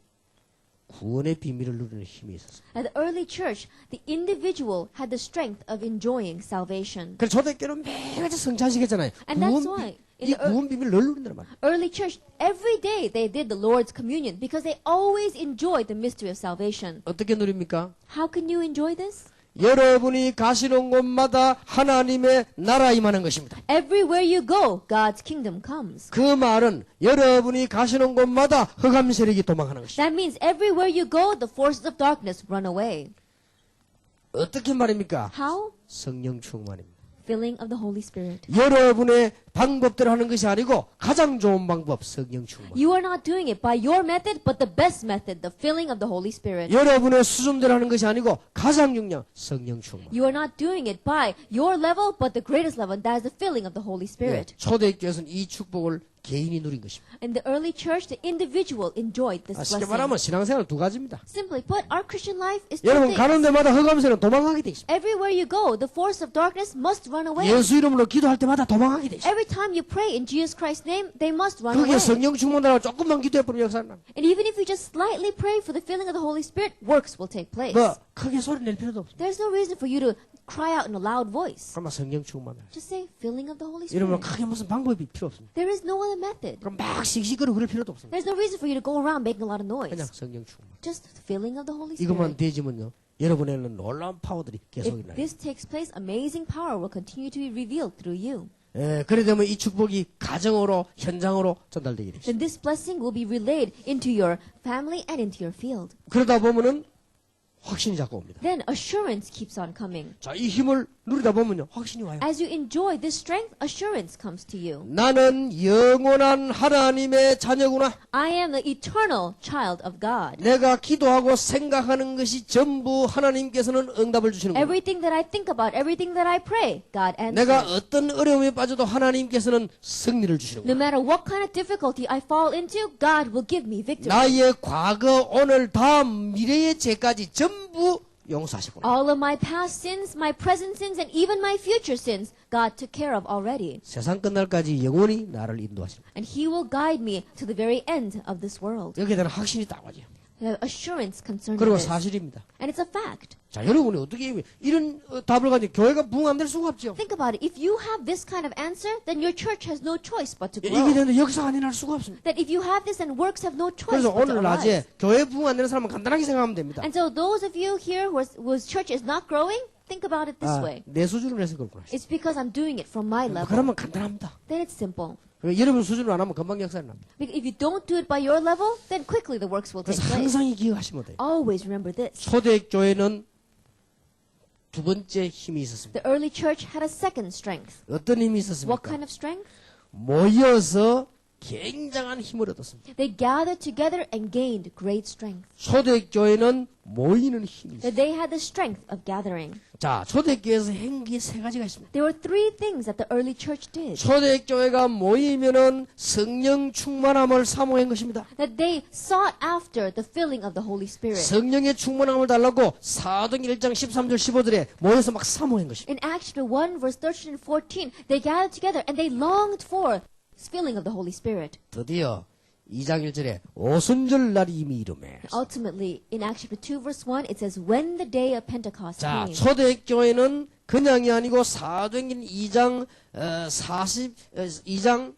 구원의 비밀을 누리는 힘이 있었어요. At the early church, the individual had the strength of enjoying salvation. 그래서 초대교회는 매일같이 성찬식했잖아요. And that's why 이 구원 비밀을 늘 누린단 말이에요. Early church, every day they did the Lord's communion because they always enjoyed the mystery of salvation. 어떻게 누립니까? How can you enjoy this? 여러분이 가시는 곳마다 하나님의 나라 임하는 것입니다. Everywhere you go, God's kingdom comes. 그 말은 여러분이 가시는 곳마다 흑암 세력이 도망하는 것입니다. That means everywhere you go, the forces of darkness run away. 어떻게 말입니까? How? 성령 충만입니다. Filling of the Holy Spirit. 여러분의 방법대로 하는 것이 아니고 가장 좋은 방법 성령 충만. You are not doing it by your method, but the best method, the filling of the Holy Spirit. 여러분의 수준대로 하는 것이 아니고 가장 중요한 성령 충만. You are not doing it by your level, but the greatest level, and that is the filling of the Holy Spirit. 초대교회에서는 이 축복을 개인이 누린 것입니다. In the early church, the individual enjoyed this 쉽게 blessing. 말하면 신앙생활 두 가지입니다. Simply put, our Christian life is two 여러분 things. 가는 데마다 흑암세는 도망가게 돼 있습니다. Everywhere you go, the force of darkness must run away. 예수 이름으로 기도할 때마다 도망가게 돼 있습니다. Every time you pray in Jesus Christ's name, they must run 그게 away. 성령 충만이라고 조금만 기도해보면 역사는 납니다. And even if you just slightly pray for the filling of the Holy Spirit, works will take place. 뭐 크게 소리 낼 필요도 없습니다. There's no reason for you to cry out in a loud voice. 그러면 성령 충만을. Just say filling of the Holy 이러면 Spirit. 크게 무슨 방법이 필요 없습니다. There is no other method. 그럼 막 씩씩거리고 그럴 필요도 없습니다. There's no reason for you to go around making a lot of 그냥 noise. 성령 충만. Just the filling of the Holy 이것만 Spirit. 되지면요. 여러분에는 놀라운 파워들이 계속 If 일어나요. this takes place, amazing power will continue to be revealed through you. 예, 그래 되면 이 축복이 가정으로 현장으로 전달되게 되죠. Then this blessing will be relayed into your family and into your field. 그러다 보면은 확신이 자꾸 옵니다. Then assurance keeps on coming. 자, 이 힘을 누리다 보면요. 확신이 와요. As you enjoy this strength, assurance comes to you. 나는 영원한 하나님의 자녀구나. I am the eternal child of God. 내가 기도하고 생각하는 것이 전부 하나님께서는 응답을 주시는구나. Everything that I think about, everything that I pray, God 내가 answers. 어떤 어려움에 빠져도 하나님께서는 승리를 No 주시는구나. matter what kind of difficulty I fall into, God will give me victory. 나의 과거, 오늘, 다음, 미래의 죄까지 전부 용서하셨구나. All of my past sins, my present sins, and even my future sins, God took care of already. 세상 끝날까지 영원히 나를 인도하시는 거예요. And He will guide me to the very end of this world. 여기에 대한 확신이 딱 와죠. I have assurance concerning 그리고 this. 사실입니다. And it's a fact. 자, 여러분이 어떻게 이런 답을 가지고 교회가 부흥될 수가 없죠. Think about it. If you have this kind of answer, then your church has no choice but to 이게 grow. 되는데 역사가 안 일어날 수가 없습니다. That if you have this, then works have no choice 그래서 but to 오늘 낮에 arise. 교회 부흥 안 되는 사람은 간단하게 생각하면 됩니다. And so those of you here whose church is not growing, think about it this 아, way. 내 수준으로 해서 그렇구나. It's because I'm doing it from my level. 그러면 간단합니다. Then it's simple. 여러분 수준으로 안 하면 금방 역사를 납니다. Because if you don't do it by your level, then quickly the works will take 그래서 place. 항상 기억하시면 돼요. Always remember this. 초대교회는 두 번째 힘이 있었습니다. The early church had a second strength. 어떤 힘이 What 있었습니까? kind of strength? 모여서 굉장한 힘을 얻었습니다. They gathered together and gained great strength. 초대교회는 모이는 힘이 있습니다. That they had the strength of gathering. 자, 초대교회에서 행기 세 가지가 있습니다. There were three things that the early church did. 초대교회가 모이면은 성령 충만함을 사모한 것입니다. That they sought after the filling of the Holy Spirit. 성령의 충만함을 달라고 사도행 1장 13절 15절에 모여서 막 사모한 것입니다. In Acts chapter 1, verse 13 and 14, they gathered together and they longed for this filling of the Holy Spirit. 드디어 2장 1절에 오순절 날이 이미 이르매. Ultimately, in Acts chapter 2, verse 1, it says, when the day of Pentecost 자, came. 초대교회는 그냥이 아니고 사도행전 2장 2장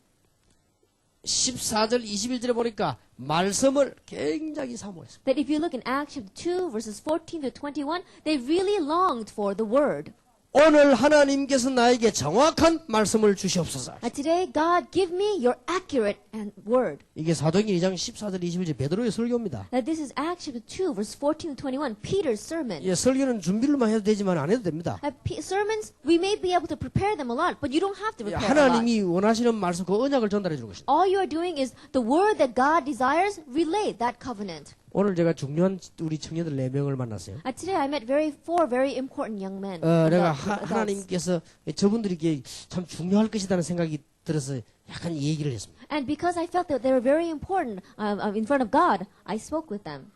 14절 21절에 보니까 말씀을 굉장히 사모했습니다. That if you look in Acts chapter 2, verses 14 to 21, they really longed for the word. 오늘 하나님께서 나에게 정확한 말씀을 주시옵소서. Today, God, give me your accurate word. 이게 사도행전 2장 14절 21절 베드로의 설교입니다. That this is Acts chapter 2, verse 14 to 21, Peter's sermon. 예, 설교는 준비를만 해도 되지만 안 해도 됩니다. Sermons, we may be able to prepare them a lot, but you don't have to 예, prepare a lot. 하나님이 원하시는 말씀 그 언약을 전달해 주는 것입니다. All you are doing is the word that God desires, relay that covenant. 오늘 제가 중요한 우리 청년들 4명을 만났어요. Today I met four very important young men. 내가 adults. 하나님께서 저분들에게 참 중요할 것이라는 생각이 들어서 약간 얘기를 했습니다. And because I felt that they were very important in front of God, I spoke with them.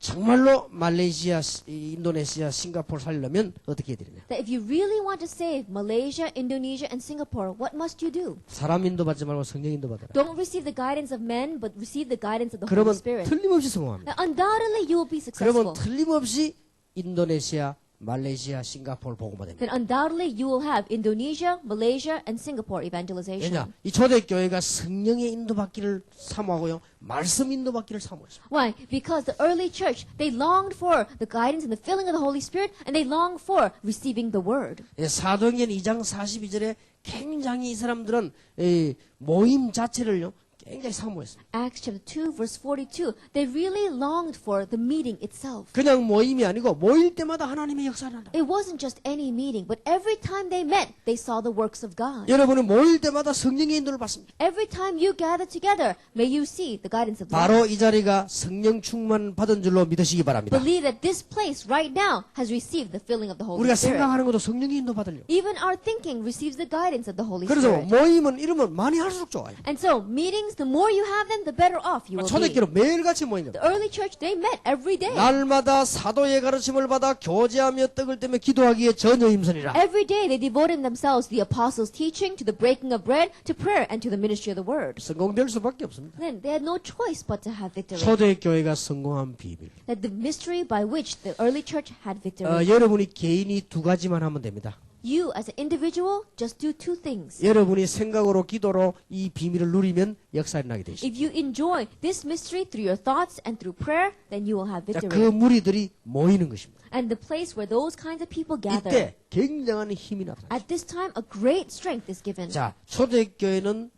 정말로 말레이시아, 인도네시아, 싱가포르 살려면 어떻게 해야 되느냐? That if you really want to save Malaysia, Indonesia, and Singapore, what must you do? 사람 인도받지 말고 성령 인도받아라. Don't receive the guidance of men, but receive the guidance of the Holy 그러면 Spirit. 틀림없이 성공합니다. Now, undoubtedly, you will be 그러면 successful. 틀림없이 인도네시아, 말레이시아, 싱가포르 복음화 됩니다. then undoubtedly you will have Indonesia, Malaysia, and Singapore evangelization. 왜냐? 이 초대교회가 성령의 인도받기를 사모하고요. 말씀 인도받기를 사모했습니다. Why? Because the early church, they longed for the guidance and the filling of the Holy Spirit, and they longed for receiving the word. 예, 사도행전 2장 42절에 굉장히 이 사람들은 이 모임 자체를요. 굉장히 사모했습니다. Acts chapter 2 verse 42, they really longed for the meeting itself. 그냥 모임이 아니고 모일 때마다 하나님의 역사를 한다. It wasn't just any meeting, but every time they met, they saw the works of God. 여러분은 모일 때마다 성령의 인도를 받습니다. Every time you gather together, may you see the guidance of God. 바로 이 자리가 성령 충만 받은 줄로 믿으시기 바랍니다. Believe that this place right now has received the filling of the Holy 우리가 Spirit. 생각하는 것도 성령의 인도 받으려. Even our thinking receives the guidance of the Holy 그래서 Spirit. 모임은 이러면 많이 할수록 좋아요. And so, meetings, the more you have them, the better off you will be. 초대교로 매일같이 모인 겁니다. The early church, they met every day. 날마다 사도의 가르침을 받아 교제하며 떡을 떼며 기도하기에 전혀 힘쓰니라. Every day they devoted themselves to the apostles' teaching, to the breaking of bread, to prayer, and to the ministry of the word. 성공될 수밖에 없습니다. Then they had no choice but to have victory. 초대교회가 성공한 비밀. That the mystery by which the early church had victory. 여러분이 개인이 두 가지만 하면 됩니다. You as an individual just do two things. 여러분이 생각으로 기도로 이 비밀을 누리면 역사에 나게 되십니다. If you enjoy this mystery through your thoughts and through prayer, then you will have 자, 그 victory. 무리들이 모이는 것입니다. And the place where those kinds of people gather. 이때 굉장한 힘이 나타납니다. At this time, a great strength is given. 자, 초대교회는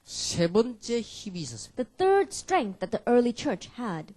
세 번째 힘이 있었습니다. The third strength that the early church had.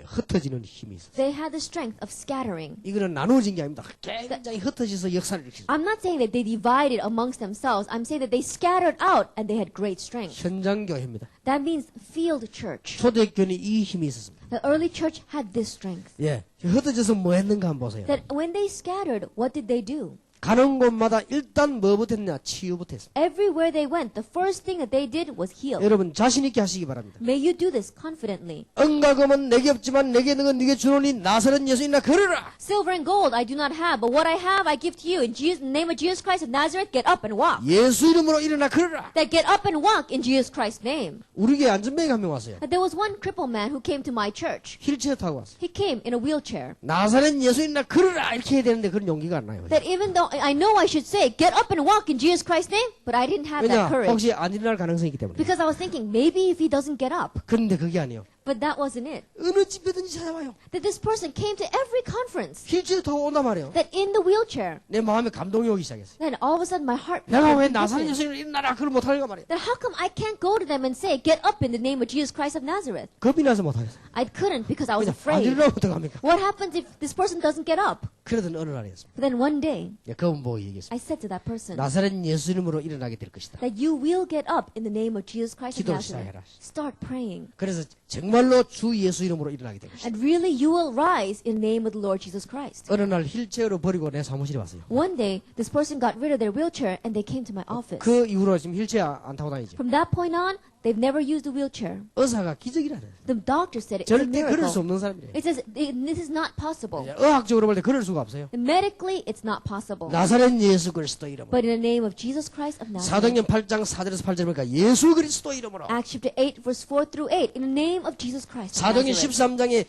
흩어지는 힘이 있었어요. They had the strength of scattering. 이거는 나누어진 게 아닙니다. 굉장히 흩어져서 역사를 일으켰습니다. I'm not saying that they divided amongst themselves. I'm saying that they scattered out and they had great strength. 현장교회입니다. That means field church. 초대교회는 이 힘이 있었습니다. The early church had this strength. 예, 흩어져서 뭐 했는가 한번 보세요. That when they scattered, what did they do? 가는 곳마다 일단 뭐부터 했냐? 치유부터 했습니다. Everywhere they went, the first thing that they did was heal. 여러분 자신 있게 하시기 바랍니다. May you do this confidently. 은과금은 내게 없지만 내게 있는 건 네게 주노니 나사렛 예수님이나 걸으라. Silver and gold I do not have, but what I have I give to you. In the name of Jesus Christ of Nazareth, get up and walk. 예수 이름으로 일어나 걸으라. That get up and walk in Jesus Christ's name. 우리 교회 안전뱅이 한 명 왔어요. That there was one crippled man who came to my church. 휠체어 타고 왔어요. He came in a wheelchair. 나사렛 예수님이나 걸으라 이렇게 해야 되는데 그런 용기가 안 나요. That even though I know I should say, get up and walk in Jesus Christ's name, but I didn't have 왜냐? that courage. 혹시 안 일어날 가능성이 있기 때문에. Because I was thinking, maybe if he doesn't get up. 그런데 그게 아니에요. But that wasn't it. 어느 집에든지 찾아와요. That this person came to every conference. 휠체어 타고 온단 말이에요. That in the wheelchair. 내 마음에 감동이 오기 시작했어요. Then all of a sudden my heart 내가 왜 became 나사렛 convicted. 예수님을 일어나라 그걸 못하는가 말이에요. That how come I can't go to them and say, get up in the name of Jesus Christ of Nazareth? 겁이 나서 못하겠어요. I couldn't because I was 안 afraid. 일어나면 어떡합니까? What happens if this person doesn't get up? 그러던 어느 날이었습니다. But then one day, 그분 보고 얘기했습니다. I said to that person, 나사렛 예수 이름으로 일어나게 될 것이다. that you will get up in the name of Jesus Christ of 기도를 Nazareth. 시작해라. Start praying. 그래서 정말로 주 예수 이름으로 일어나게 될 것이다. And really you will rise in the name of the Lord Jesus Christ. 어느 날 휠체어로 버리고 내 사무실에 왔어요. One day, this person got rid of their wheelchair and they came to my office. 그 이후로 지금 휠체어 안 타고 다니죠. From that point on, they've never used a wheelchair. 의사가 기적이라네. The doctor said it's a 절대 그럴 수 miracle. 없는 사람이래요. It says this is not possible. 의학적으로 볼 때 그럴 수가 없어요. Medically, it's not possible. 나사렛 예수 그리스도 이름으로. But in the name of Jesus Christ of Nazareth. 사도행전 8장 4절에서 8절 보니까 예수 그리스도 이름으로. Acts chapter 8, verse 4 through 8. In the name of Jesus Christ of 사도행전 Nazareth. 13장에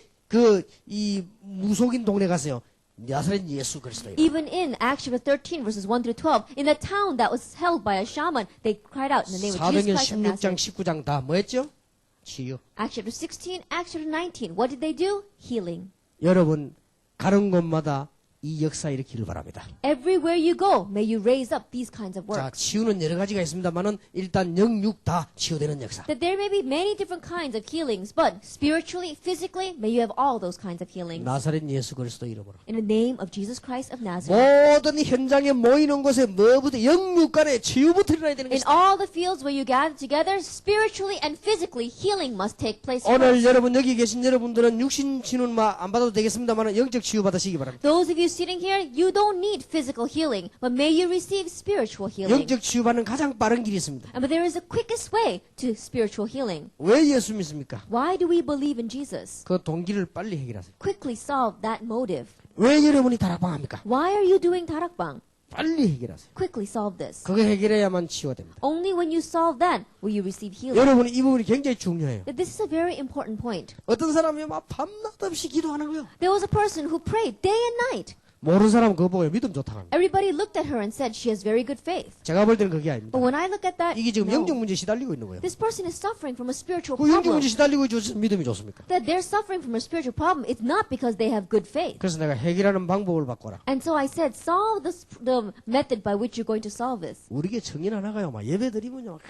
이 무속인 동네 갔어요. 나사렛 예수 그리스도 이름. Even in Acts chapter 13, verses 1 through 12, in a town that was held by a shaman, they cried out in the name of Jesus 사도행전 Christ of 16장, Nazareth. 19장 다 뭐였죠? 치유. Acts chapter 16, Acts chapter 19. What did they do? Healing. 여러분 가는 곳마다 이 역사 일으키길 바랍니다. Everywhere you go, may you raise up these kinds of 자, works. 치유는 여러 가지가 있습니다만은 일단 영육 다 치유되는 역사. That there may be many different kinds of healings, but spiritually, physically, may you have all those kinds of healings. 나사렛 예수 그리스도 이름으로. In the name of Jesus Christ of Nazareth. 모든 현장에 모이는 곳에 뭐부터 영육 간에 치유부터 일어나야 되는 In 것이다. all the fields where you gather together, spiritually and physically, healing must take place 오늘 first. 여러분 여기 계신 여러분들은 육신 치유는 안 받아도 되겠습니다만 영적 치유 받으시기 바랍니다. Those of you sitting here, you don't need physical healing, but may you receive spiritual healing. 영적 치유 받는 가장 빠른 길이 있습니다. But there is a quickest way to spiritual healing. 왜 예수 믿습니까? Why do we believe in Jesus? 그 동기를 빨리 해결하세요. Quickly solve that motive. 왜 여러분이 다락방합니까? Why are you doing tarakbang? 빨리 해결하세요. Quickly solve this. 그거 해결해야만 치유가 됩니다. Only when you solve that will you receive healing. 여러분 이 부분이 굉장히 중요해요. This is a very important point. 어떤 사람이 막 밤낮 없이 기도하는 거예요. There was a person who prayed day and night. 모르는 사람은 그거 보고 믿음 좋다 합니다. Everybody looked at her and said she has very good faith. 제가 볼 때는 그게 아닙니다. But when I look at that, 이게 지금 no. 영적 문제에 시달리고 있는 거예요. This person is suffering from a spiritual 그 영적 problem. 문제에 시달리고 있어서 믿음이 좋습니까? That they're suffering from a spiritual problem, it's not because they have good faith. 그래서 내가 해결하는 방법을 바꿔라. And so I said, solve the method by which you're going to solve this. 우리 게 청년 하나가요. 막 예배 드리면요. 막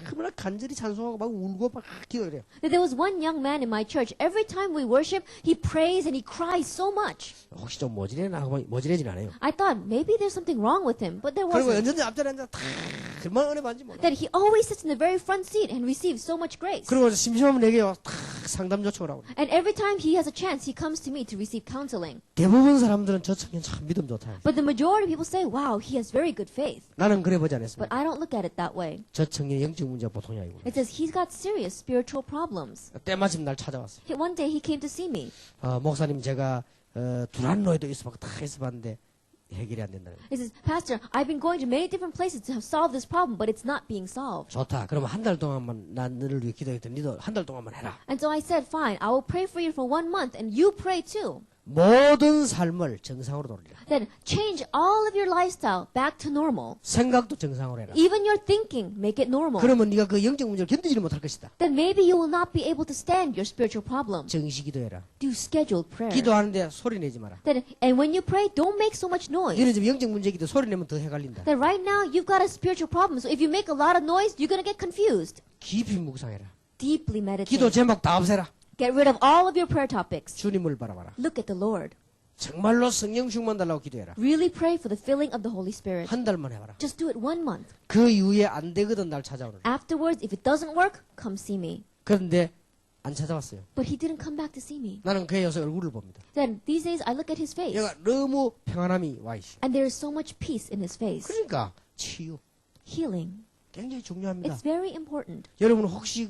그러나 간절히 찬송하고 막 울고 막 기도해요. That there was one young man in my church. Every time we worship, he prays and he cries so much. 혹시 좀 모질해나 하고 모질해진 않아요. I thought maybe there's something wrong with him, but there 그리고 wasn't. 언제든지 앞자리에 앉아 다 얼마나 은혜 받는지 몰라. That he always sits in the very front seat and receives so much grace. 그리고 심심하면 내게요. 다 상담 요청을 하고. And every time he has a chance, he comes to me to receive counseling. 대부분 사람들은 저 청년 참 믿음 좋다. But the majority of people say, wow, he has very good faith. 나는 그래 보지 But 않았습니다. I don't look at it that way. 저 청년 영적 문제가 보통이 아니고. It says he's got serious spiritual problems. 때마침 날 찾아왔어요. One day he came to see me. 목사님 제가 두란노에도 있어봤고 다 있어봤는데 해결이 안 된다는 거예요. He says, Pastor, I've been going to many different places to solve this problem, but it's not being solved. 좋다. 그러면 한 달 동안만 난 너를 위해 기도했더니 니도 한 달 동안만 해라. And so I said, fine, I will pray for you for 1 month, and you pray too. 모든 삶을 정상으로 돌리라. Then change all of your lifestyle back to normal. 생각도 정상으로 해라. Even your thinking, make it normal. 그러면 네가 그 영적 문제를 견디지를 못할 것이다. Then maybe you will not be able to stand your spiritual problem. 정시 기도해라. Do scheduled prayer. 기도하는데 소리 내지 마라. Then, and when you pray, don't make so much noise. 너는 지금 영적 문제기도 소리 내면 더 헷갈린다. That right now you've got a spiritual problem, so if you make a lot of noise, you're going to get confused. 깊이 묵상해라. Deeply meditate. 기도 제목 다 없애라. Get rid of all of your prayer topics. 주님을 바라봐라. Look at the Lord. 정말로 성령 충만 달라고 기도해라. Really pray for the filling of the Holy Spirit. 한 달만 해봐라. Just do it 1 month. 그 이후에 안 되거든 날 찾아오는. Afterwards, if it doesn't work, come see me. 그런데 안 찾아왔어요. But he didn't come back to see me. 나는 그의 요새 얼굴을 봅니다. Then these days I look at his face, 얘가 너무 평안함이 와 있어. and there is so much peace in his face. 그러니까 치유 Healing. 굉장히 중요합니다. It's very important. 여러분 혹시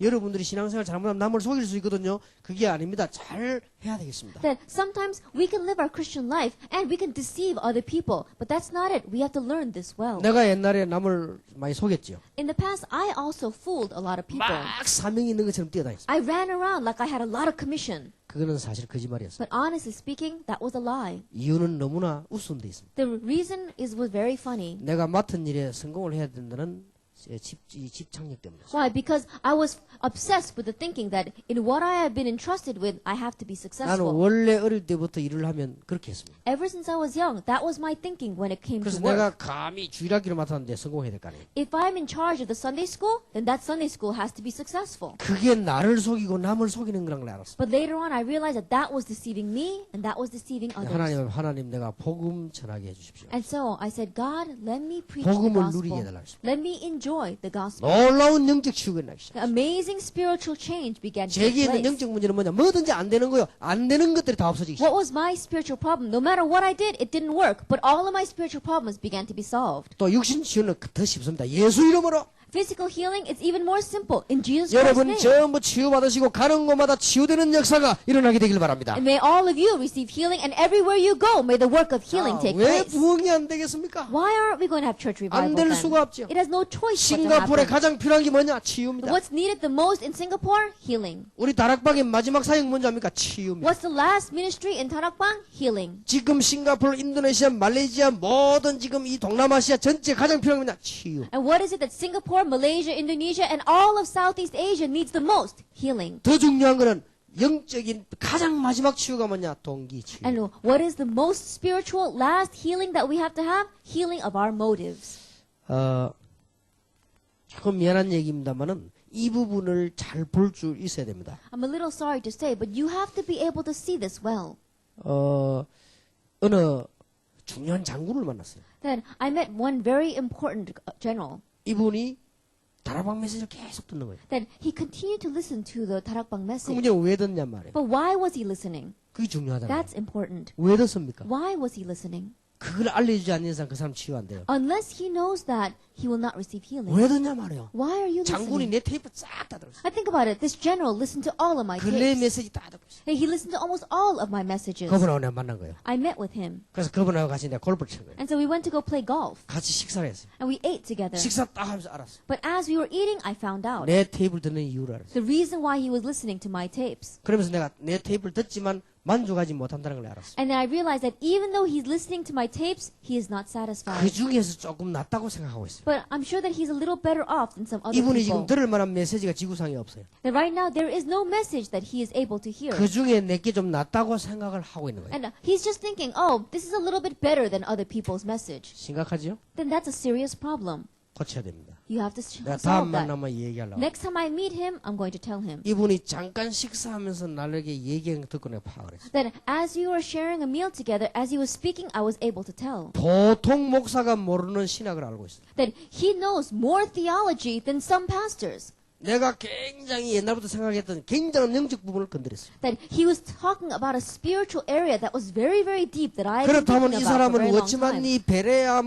여러분들이 신앙생활 잘못하면 남을 속일 수 있거든요. 그게 아닙니다. 잘 해야 되겠습니다. That sometimes we can live our Christian life and we can deceive other people, but that's not it. We have to learn this well. 내가 옛날에 남을 많이 속였지요. In the past, I also fooled a lot of people. 막 사명이 있는 것처럼 뛰어다녔어요. I ran around like I had a lot of commission. 그거는 사실 거짓말이었어요. But honestly speaking, that was a lie. 이유는 너무나 우스운 데 있습니다. The reason was very funny. 내가 맡은 일에 성공을 해야 된다는 집착력 때문에. Why? Because I was obsessed with the thinking that in what I have been entrusted with, I have to be 나는 successful. 원래 어릴 때부터 일을 하면 그렇게 했습니다. Ever since I was young, that was my thinking when it came 그래서 to work. 내가 감히 주일학기를 맡았는데 성공해야 될 거 아니에요. If I'm in charge of the Sunday school, then that Sunday school has to be successful. 그게 나를 속이고 남을 속이는 거란 걸 알았어. But later on, I realized that that was deceiving me and that was deceiving others. 하나님 내가 복음 전하게 해주십시오. And so I said, God, let me preach the 복음을 누리게 gospel. 해달라 했습니다. Let me enjoy the gospel. 놀라운 영적 치유가 나기 시작. Amazing spiritual change began to take 제게 있는 place. 영적 문제는 뭐냐? 뭐든지 안 되는 거요. 안 되는 것들이 다 없어지기 시작. What was my spiritual problem? No matter what I did, it didn't work. But all of my spiritual problems began to be solved. 또 육신 치유는 더 쉽습니다. 예수 이름으로. Physical healing is even more simple. In Jesus Christ's 여러분 name. 전부 치유받으시고 가는 곳마다 치유되는 역사가 일어나게 되길 바랍니다. And may all of you receive healing, and everywhere you go, may the work of healing take 왜 place. 부흥이 안 되겠습니까? Why aren't we going to have church revival 안 될 then? 수가 없죠. It has no choice but to 싱가포르에 happen. 가장 필요한 게 뭐냐? 치유입니다. What's needed the most in Singapore? Healing. 우리 다락방의 마지막 사역 뭔지 압니까? 치유입니다. What's the last ministry in Tarakbang? Healing. 지금 싱가포르, 인도네시아, 말레이시아 모든 지금 이 동남아시아 전체 가장 필요한 게 뭐냐? 치유. And what is it that Singapore, Malaysia, Indonesia, and all of Southeast Asia needs the most? Healing. 더 중요한 거는 영적인 가장 마지막 치유가 뭐냐? 동기 치유. And what is the most spiritual last healing that we have to have? Healing of our motives. 조금 미안한 얘기입니다만은 이 부분을 잘 볼 줄 있어야 됩니다. I'm a little sorry to say, but you have to be able to see this well. 어느 중요한 장군을 만났어요. Then I met one very important general. 이분이 다락방 메시지를 계속 듣는 거예요. Then he continued to listen to the Tarakbang 그 message. 문제는 왜 듣냔 말이에요. But why was he listening? 그게 중요하잖아요. That's important. 왜 듣습니까? Why was he listening? 그걸 알려주지 않는 이상 그 사람 치유 안 돼요. Unless he knows that, he will not receive healing. 왜 듣냐 말이에요. Why are you 장군이 listening? 내 테이프 싹 다 들었어요. I think about it. This general listened to all of my 근래 tapes. 메시지 다 듣고 있어요. He listened to almost all of my messages. 그분하고 내가 만난 거예요. I met with him. 그래서 그분하고 같이 내가 골프를 친 거예요. And so we went to go play golf. 같이 식사를 했어요. And we ate together. 식사 딱 하면서 알았어요. But as we were eating, I found out 내 테이프를 듣는 이유를 알았어요. the reason why he was listening to my tapes. 그러면서 내가 내 테이프를 듣지만 만족하지 못한다는 걸 알았어요. And then I realized that even though he's listening to my tapes, he is not 그 satisfied. 중에서 조금 낫다고 생각하고 있어요. But I'm sure that he's a little better off than some other 이분이 people. 지금 들을 만한 메시지가 지구상에 없어요. That right now there is no message that he is able to hear. 그 중에 내게 좀 낫다고 생각을 하고 있는 거예요. And he's just thinking, oh, this is a little bit better than other people's message. 심각하죠? Then that's a serious problem. 고쳐야 됩니다. You have to 내가 다음 solve that. 만나면 얘기하려고. Next time I meet him, I'm going to tell him. 이분이 잠깐 식사하면서 나에게 얘기한 거 듣고 내가 파악을 했어요. That as we were sharing a meal together, as he was speaking, I was able to tell. 보통 목사가 모르는 신학을 알고 있어요. That he knows more theology than some pastors. 내가 굉장히 옛날부터 생각했던 굉장한 영적 부분을 건드렸어요. That he was talking about a spiritual area that was very, very deep that I had been 그렇다면 이 thinking about for a 사람은 very long time. 워치만니, 베레아,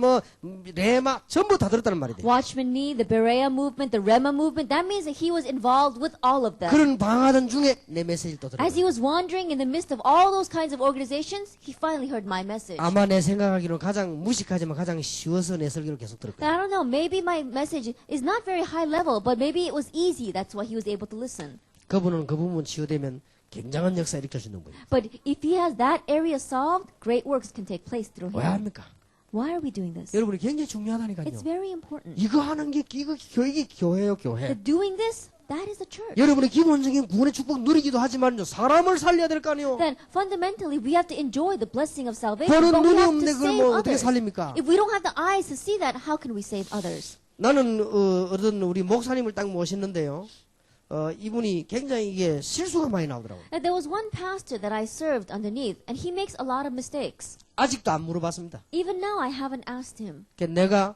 레마 전부 다 들었다는 말이 돼요. Watchman Nee, the Berea movement, the Rema movement, that means that he was involved with all of them. 그런 방하던 중에 내 메시지를 또 As he 들어요. was wandering in the midst of all those kinds of organizations, he finally heard my message. 아마 내 생각하기로는 가장 무식하지만 가장 쉬워서 내 설교를 계속 들을 Now, 거예요. I don't know, maybe my message is not very high level, but maybe it was easy. That's why he was able to listen. 그분은 그 부분 치유되면 굉장한 역사 일으킬 수 있는 분이에요. But if he has that area solved, great works can take place through 왜 him. 합니까? Why are we doing this? 여러분이 굉장히 중요하다니까요. It's very important. 이거 하는 게 이거 교육이 교회요, 교회. That doing this, that is a church. 여러분이 기본적인 구원의 축복 누리기도 하지만요. 사람을 살려야 될 거 아니에요. Then fundamentally, we have to enjoy the blessing of salvation, 보는 but we 눈이 have to 없는데 그걸 save 뭐 어떻게 others. 살립니까? If we don't have the eyes to see that, how can we save others? 나는 어떤 우리 목사님을 딱 모셨는데요. 이분이 굉장히 이게 실수가 많이 나오더라고요. And there was one pastor that I served underneath, and he makes a lot of mistakes. 아직도 안 물어봤습니다. Even now, I haven't asked him, 그러니까 내가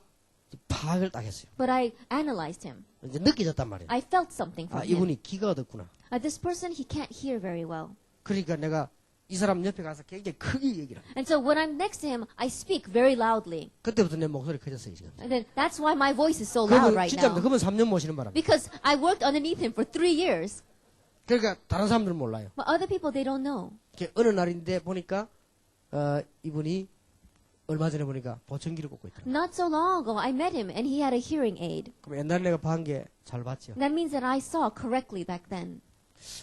파악을 딱 했어요. but I analyzed him. 이제 느껴졌단 말이에요. I felt something 아, from him. 이분이 귀가 어둡구나. This person, he can't hear very well. 그러니까 내가 이 사람 옆에 가서 굉장히 크게 얘기를 해요. And so when I'm next to him, I speak very loudly. 그때부터 내 목소리 커졌어요, 지금. And then that's why my voice is so loud 그분 right 진짜 now. 그분 3년 모시는 바람에. Because I worked underneath him for 3 years. 그러니까 다른 사람들은 몰라요. But other people, they don't know. 이렇게 어느 날인데 보니까 이분이 얼마 전에 보니까 보청기를 꽂고 있더라고요. Not so long ago, I met him and he had a hearing aid. 그럼 옛날에 내가 본 게 잘 봤죠. That means that I saw correctly back then.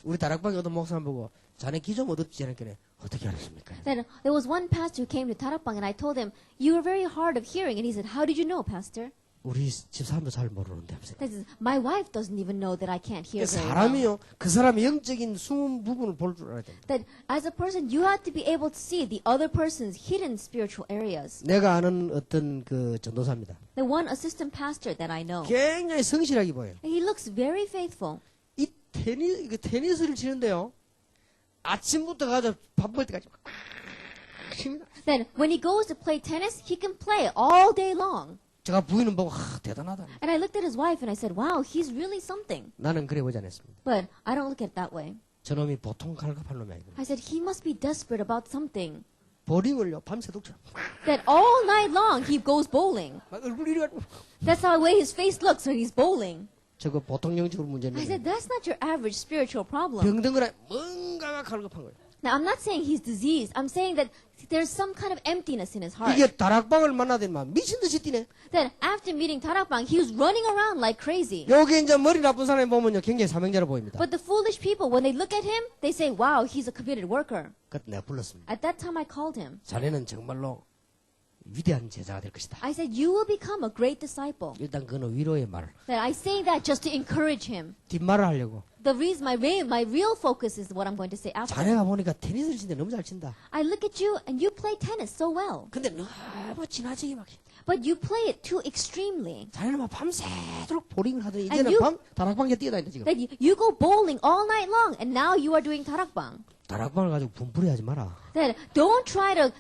우리 다락방에 어떤 목사님 보고 자네 귀 좀 어둡지 않을까네. 어떻게 알았습니까? Then there was one pastor who came to Tarapang and I told him, you were very hard of hearing. And he said, how did you know, pastor? 우리 집 사람도 잘 모르는데 하면서. That is, my wife doesn't even know that I can't hear very well. 사람이요. 그 사람의 영적인 숨은 부분을 볼 줄 알아야 됩니다. That as a person, you have to be able to see the other person's hidden spiritual areas. 내가 아는 어떤 그 전도사입니다. The one assistant pastor that I know, 굉장히 성실하게 보여요. he looks very faithful. 이 테니스를 치는데요. 아침부터 가서 밥 먹을 때까지 막 칩니다. Then when he goes to play tennis, he can play all day long. 제가 부인은 보고 대단하다. And I looked at his wife and I said, wow, he's really something. 나는 그래 보지 않았습니다. But I don't look at it that way. 저놈이 보통 갈급한 놈이 아니고 I said, he must be desperate about something. 보링을요 밤새도록 That all night long he goes bowling. 막 얼굴이 이래가지고 That's how the way his face looks when he's bowling. 저거 보통 영적으로 I 문제는 said, that's not your average spiritual problem. 병든거나 뭔가가 갈급한 거예요. Now, I'm not saying he's diseased. I'm saying that there's some kind of emptiness in his heart. 이게 다락방을 만나더니만 미친 듯이 뛰네. Then after meeting Tarapang, he was running around like crazy. 여기 이제 머리 나쁜 사람이 보면요 굉장히 사명자로 보입니다. But the foolish people, when they look at him, they say, wow, he's a committed worker. 그때 내가 불렀습니다. At that time, I called him. 자네는 정말로 위대한 제자가 될 것이다. I said, you will become a great disciple. 일단 그는 위로의 말. That I say that just to encourage him. 뒷말을 하려고. The reason, my real focus is what I'm going to say after. 자네가 보니까 테니스를 치는데 너무 잘 친다. I look at you and you play tennis so well. 근데 너무 지나치게 막. But you play it too extremely. 자네는 막 밤새도록 보링을 하더니 And 이제는 you- 다락방에 뛰어다닌다 지금. That you go bowling all night long and now you are doing tarakbang. 다락방을 가지고 분풀이하지 마라. That don't try to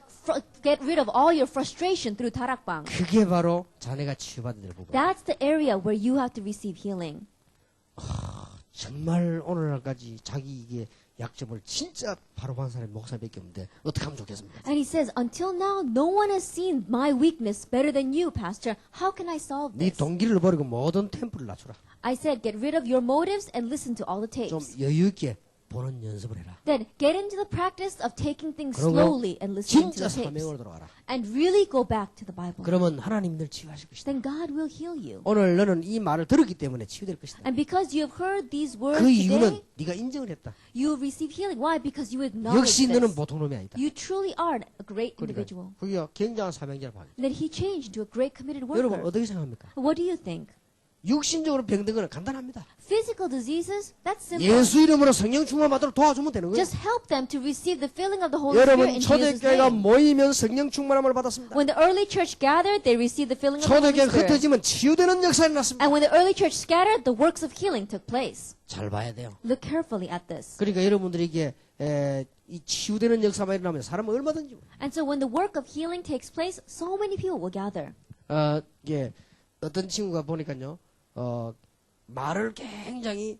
get rid of all your frustration through tarakbang. 그게 바로 자네가 치유받아야 될 부분. That's the area where you have to receive healing. 정말 오늘날까지 자기 이게 약점을 진짜 바로 본 사람이 목사밖에 없는데 어떻게 하면 좋겠습니까? And he says, until now, no one has seen my weakness better than you, Pastor. How can I solve 네 this? 동기를 버리고 모든 템포를 낮추라. I said, get rid of your motives and listen to all the 좀 tapes. 여유 있게 보는 연습을 해라. Then get into the practice of taking things 그리고 slowly and listening to 진짜 the tapes. 사명으로 돌아가라. And really go back to the Bible. 그러면 하나님 늘 치유하실 것이다. Then God will heal you. 오늘 너는 이 말을 들었기 때문에 치유될 것이다. And because you have heard these words 그 이유는 today, 네가 인정을 했다. you will receive healing. Why? Because you acknowledge 역시 너는 this. 보통 놈이 아니다. You truly are a great 그러니까 individual. 그게 굉장한 사명자를 받게. And then he changed into a great committed 여러분 worker. 어떻게 생각합니까? What do you think? 육신적으로 병든 거는 간단합니다. Physical diseases, that's simple. 예수 이름으로 성령 충만 받도록 도와주면 되는 거예요. Just help them to receive the filling of the Holy Spirit 여러분 in Jesus' 초대교회가 name. 모이면 성령 충만함을 받았습니다. When the early church gathered, they received the filling of the Holy 초대교회가 Spirit. 흩어지면 치유되는 역사가 일어났습니다. And when the early church scattered, the works of healing took place. 잘 봐야 돼요. Look carefully at this. 그러니까 여러분들에게 이 치유되는 역사가 일어나면 사람은 얼마든지 And so when the work of healing takes place, so many people will gather. 이게 어떤 친구가 보니까요. 말을 굉장히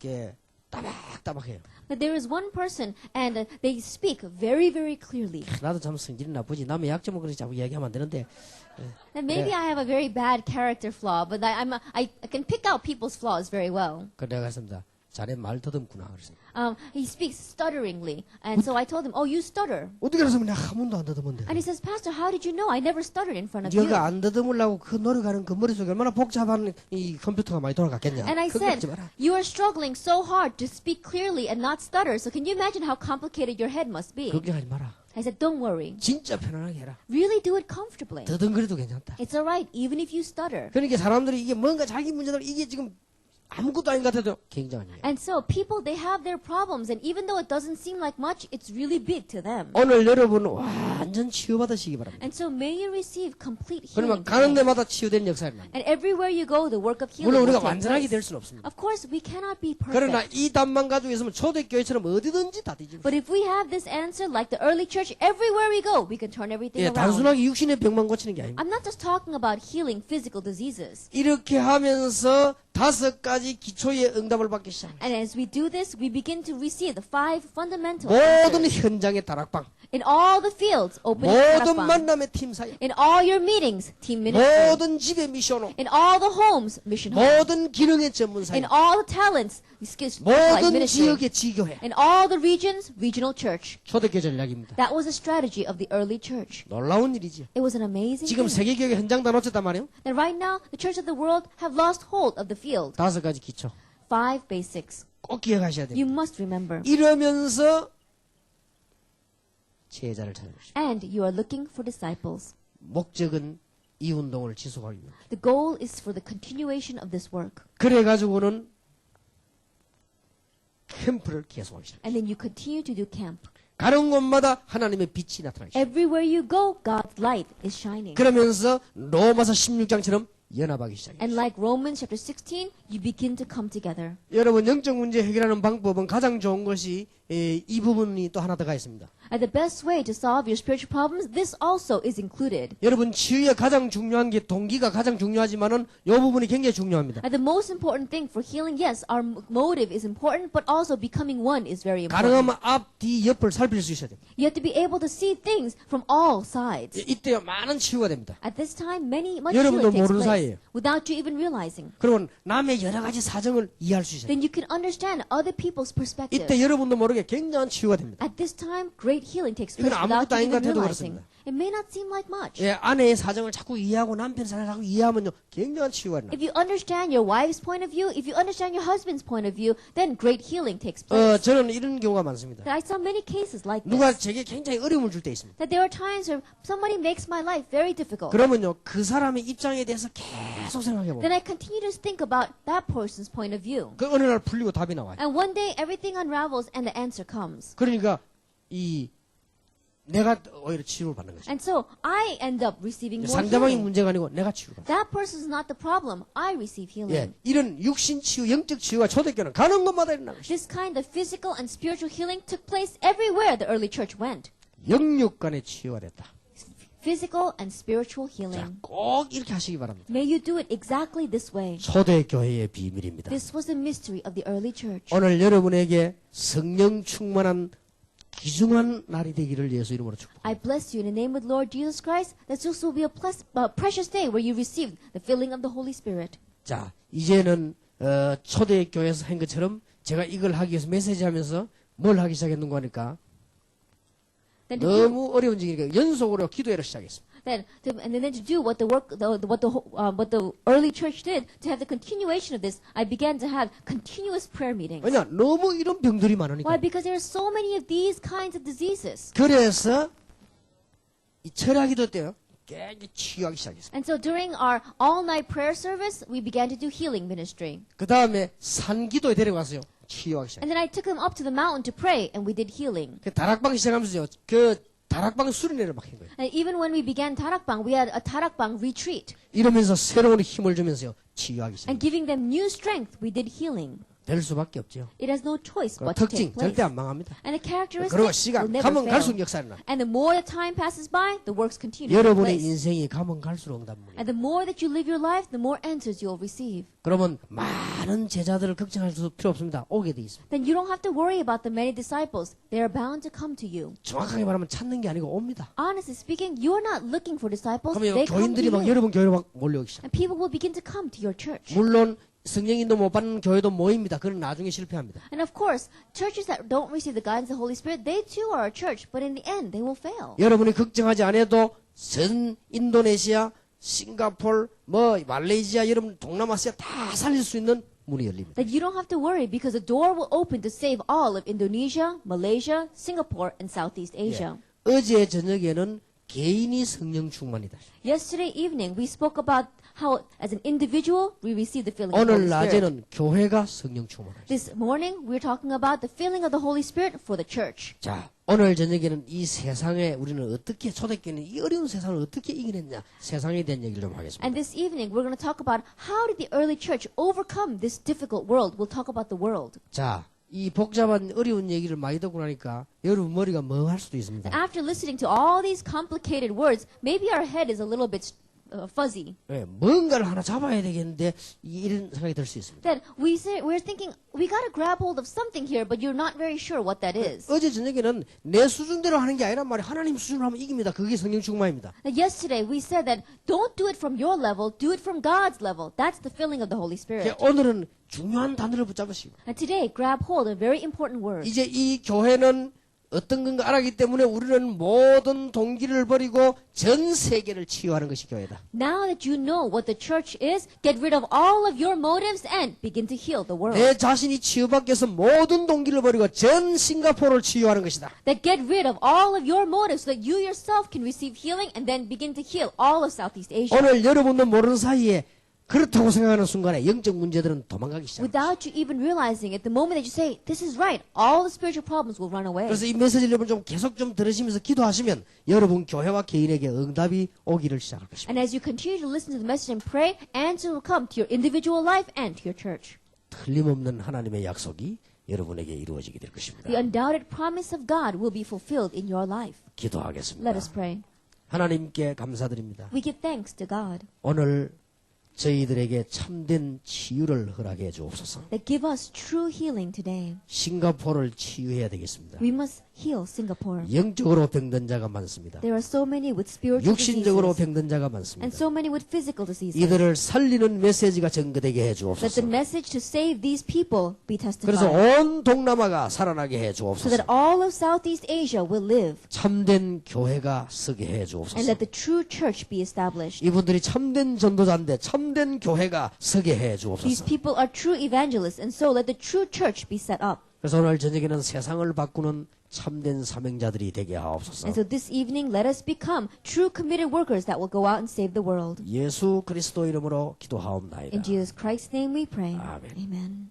이렇게 따박따박해요. But there is one person, and they speak very, very clearly. 나도 참 성질이 나쁘지. 남의 약점을 그렇게 자꾸 얘기하면 안 되는데. And maybe I have a very bad character flaw, but I can pick out people's flaws very well. 그 내가 했습니다. 자네 말 더듬구나. 그랬어요. He speaks stutteringly, and so I told him, "Oh, you stutter." 어떻게 알았으면 내가 한 번도 안 더듬었는데. And he says, "Pastor, how did you know? I never stuttered in front of you." 네가 안 더듬으려고 그 노력하는 그 머릿속에 얼마나 복잡한 이 컴퓨터가 많이 돌아갔겠냐. And I 걱정하지 said, 마라. "You are struggling so hard to speak clearly and not stutter. So can you imagine how complicated your head must be?" 걱정하지 마라. I said, "Don't worry. 진짜 편안하게 해라. Really do it comfortably. 더듬거려도 괜찮다. It's all right, even if you stutter." 그러니까 사람들이 이게 뭔가 자기 문제들 이게 지금 아무것도 아닌 것 같아도 굉장한 일이에요. And so people, they have their problems, and even though it doesn't seem like much, it's really big to them. 오늘 여러분 완전 치유받으시기 바랍니다. And so may you receive complete 그러면 healing. 가는 today. 데마다 치유되는 역사가 일어납니다. And everywhere you go, the work of healing 물론 will 우리가 take 완전하게 될 place. 수는 없습니다. Of course, we cannot be 그러나 perfect. 이 답만 가지고 있으면 초대교회처럼 어디든지 다 뒤집어. But if we have this answer, like the early church, everywhere we go, we can turn everything 예, around. 단순하게 육신의 병만 고치는 게 아닙니다. I'm not just talking about healing physical diseases. 이렇게 하면서 5가지 기초의 응답을 받기 시작합니다. And as we do this, we begin to receive the 5 fundamental 모든 answers. 현장의 다락방, In all the fields, open 모든 darakbang. 만남의 팀 사역, In all your meetings, team ministry. 모든 집의 미션호, In all the homes, mission home. 모든 기능의 전문 In 사역, all the talents, specialized 모든 ministry. 지역의 지교회, In all the regions, regional church. 초대교회 전략입니다. That was a strategy of the early church. 놀라운 일이지요. It was an amazing 지금 thing. 세계교회 현장 다 놓쳤단 말이에요. That right now, the church of the world have lost hold of the field. 5가지 기초 5 basics. 꼭 기억하셔야 You 됩니다. must remember. 이러면서 제자를 찾는 것입니다. And you are looking for disciples. 목적은 이 운동을 지속하기 위해. The goal is for the continuation of this work. 그래가지고는 캠프를 계속하기 시작합니다. And then you continue to do camp. 가는 곳마다 하나님의 빛이 나타나기 시작합니다. Everywhere you go, God's light is shining. 그러면서 로마서 16장처럼 연합하기 시작합니다. And like Romans chapter 16, you begin to come together. 여러분 영적 문제 해결하는 방법은 가장 좋은 것이 이 부분이 또 하나 더가 있습니다. And the best way to solve your spiritual problems, this also is included. 여러분 치유에 가장 중요한 게 동기가 가장 중요하지만은 이 부분이 굉장히 중요합니다. And the most important thing for healing, yes, our motive is important, but also becoming one is very important. 가능하면 앞, 뒤, 옆을 살필 수 있어야 됩니다. You have to be able to see things from all sides. 이때 많은 치유가 됩니다. At this time, much 여러분도 healing takes 모르는 place 사이에요. without you even realizing. 그러면 남의 여러 가지 사정을 이해할 수 있어요. Then you can understand other people's perspective. 이때 여러분도 모르게 굉장한 치유가 됩니다. At this time, great healing takes 이건 place 아무것도 without you 아닌 것 even 같아도 realizing. 그렇습니다. It may not seem like much. 예, 아내의 사정을 자꾸 이해하고 남편의 사정을 자꾸 이해하면요 굉장한 치유가 일어납니다. If you understand your wife's point of view, if you understand your husband's point of view, then great healing takes place. 저는 이런 경우가 많습니다. I saw many cases like 누가 this. 제게 굉장히 어려움을 줄 때 있습니다. That there are times where somebody makes my life very difficult. 그러면요 그 사람의 입장에 대해서 계속 생각해 Then 봅니다. I continue to think about that person's point of view. 그 어느 날 풀리고 답이 나와요. And one day everything unravels and the answer comes. 그러니까 내가 오히려 치유를 받는 거죠. And so I end up receiving more 상대방이 healing. 문제가 아니고 내가 치유를 받는 That person is not the problem. I receive 거예요. healing. 예, 이런 육신 치유, 영적 치유가 초대교회는 가는 곳마다 일어나는 것이죠. This kind of physical and spiritual healing took place everywhere the early church went. 영육 간의 치유가 됐다. Physical and spiritual 자, healing. 꼭 이렇게 하시기 바랍니다. May you do it exactly this way. 초대교회의 비밀입니다. This was the mystery of the early church. 오늘 여러분에게 성령 충만한 귀중한 날이 되기를 예수 이름으로 축복합니다. I bless you in the name of the Lord Jesus Christ, that this will be a precious day where you receive the filling of the Holy Spirit. 자, 이제는 초대교회에서 한 것처럼 제가 이걸 하기 위해서 메시지 하면서 뭘 하기 시작했는가 하니까 Then to do, 너무 어려운 일이니까 연속으로 기도회를 시작했습니다. and then to do what the early church did, to have the continuation of this, I began to have continuous prayer meetings. 왜냐? 너무 이런 병들이 많으니까. Why? Because there are so many of these kinds of diseases. 그래서 이 철야기도 때요. 깨끗이 치유하기 시작했습니다. And so during our all-night prayer service, we began to do healing ministry. 그 다음에 산기도에 데려가서요. 치유하기 시작했습니다. And then I took him up to the mountain to pray, and we did healing. 그 다락방 시작하면서요. 그 다락방 수련회를 막 한 거예요. And even when we began Tarakbang, we had a Tarakbang retreat. 이러면서 새로운 힘을 주면서요. 치유하기 And 시작했습니다. giving them new strength, we did healing. 될 수밖에 없죠. It has no choice 그 but to 특징 take place. 절대 안 망합니다. And a characteristic 그리고 will 시간 never 가면 갈수록 fail. 역사를 나. And the more the time passes by, the works continue to take 여러분의 place. 인생이 가면 갈수록 응답문이에요. And the more that you live your life, the more answers you'll receive. 그러면 많은 제자들을 걱정할 필요 없습니다. 오게 돼 있습니다. Then you don't have to worry about the many disciples. They are bound to come to you. 정확하게 말하면 찾는 게 아니고 옵니다. Honestly speaking, you're not looking for disciples. 그러면 They come to 교인들이 막 you. 여러분 교회로 막 몰려오기 시작. And people will begin to come to your church. 물론 성령인도 못 받는 교회도 모입니다. 그건 나중에 실패합니다. And of course, churches that don't receive the guidance of the Holy Spirit, they too are a church, but in the end, they will fail. 여러분이 걱정하지 않아도 전 인도네시아, 싱가폴, 말레이시아, 여러분 동남아시아 다 살릴 수 있는 문이 열립니다. That you don't have to worry because the door will open to save all of Indonesia, Malaysia, Singapore, and Southeast Asia. 어제 저녁에는 개인이 성령 충만이다. Yesterday evening, we spoke about how, as an individual, we receive the filling of the 오늘 Holy Spirit. 낮에는 교회가 성령 충만하다. This morning, we're talking about the filling of the Holy Spirit for the church. 자, 오늘 저녁에는 이 세상에 우리는 어떻게 초대교회는 이 어려운 세상을 어떻게 이겨냈냐 세상에 대한 얘기를 좀 하겠습니다. And this evening, we're going to talk about how did the early church overcome this difficult world. We'll talk about the world. 자, 이 복잡한 어려운 얘기를 많이 듣고 나니까 여러분 머리가 멍할 수도 있습니다. After listening to all these complicated words, maybe our head is a little bit fuzzy. 네, 뭔가를 하나 잡아야 되겠는데 이런 생각이 들 수 있습니다. That we're thinking we got to grab hold of something here, but you're not very sure what that is. 어제 저녁에는 내 수준대로 하는 게 아니란 말이에요. 하나님 수준으로 하면 이깁니다. 그게 성령 충만입니다. Now, yesterday we said that don't do it from your level, do it from God's level. That's the filling of the Holy Spirit. 오늘은 중요한 단어를 붙잡으시고 And today, grab hold of a very important word. 이제 이 교회는 어떤 건가 알았기 때문에 우리는 모든 동기를 버리고 전 세계를 치유하는 것이 교회다. Now that you know what the church is, get rid of all of your motives and begin to heal the world. 내 자신이 치유받기 위해서 모든 동기를 버리고 전 싱가포르를 치유하는 것이다. That get rid of all of your motives so that you yourself can receive healing and then begin to heal all of Southeast Asia. 오늘 여러분도 모르는 사이에 그렇다고 생각하는 순간에 영적 문제들은 도망가기 시작합니다. Without you even realizing it, the moment that you say, this is right, all the spiritual problems will run away. 그래서 이 메시지를 여러분 좀 계속 좀 들으시면서 기도하시면 여러분 교회와 개인에게 응답이 오기를 시작할 것입니다. And as you continue to listen to the message and pray, answer will come to your individual life and to your church. 틀림없는 하나님의 약속이 여러분에게 이루어지게 될 것입니다. The undoubted promise of God will be fulfilled in your life. 기도하겠습니다. Let us pray. 하나님께 감사드립니다. We give thanks to God 오늘 저희들에게 참된 치유를 허락해 주옵소서. that give us true healing today. 싱가포르를 치유해야 되겠습니다. We must heal Singapore. 영적으로 병든 자가 많습니다. There are so many with spiritual 육신적으로 diseases 병든 자가 and 많습니다. so many with physical diseases. 이들을 살리는 메시지가 전거되게 해 Let the 주옵소서. message to save these people be 그래서 testified 온 동남아가 살아나게 해 so 주옵소서. that all of Southeast Asia will live 참된 교회가 서게 해 and 주옵소서. let the true church be established. 이분들이 참된 전도자인데 참된 교회가 서게 해 These 주옵소서. people are true evangelists and so let the true church be set up. 그래서 오늘 저녁에는 세상을 바꾸는 참된 사명자들이 되게 하옵소서. And so this evening let us become true committed workers that will go out and save the world. 예수 그리스도 이름으로 기도하옵나이다. In Jesus Christ's name we pray. 아멘. Amen.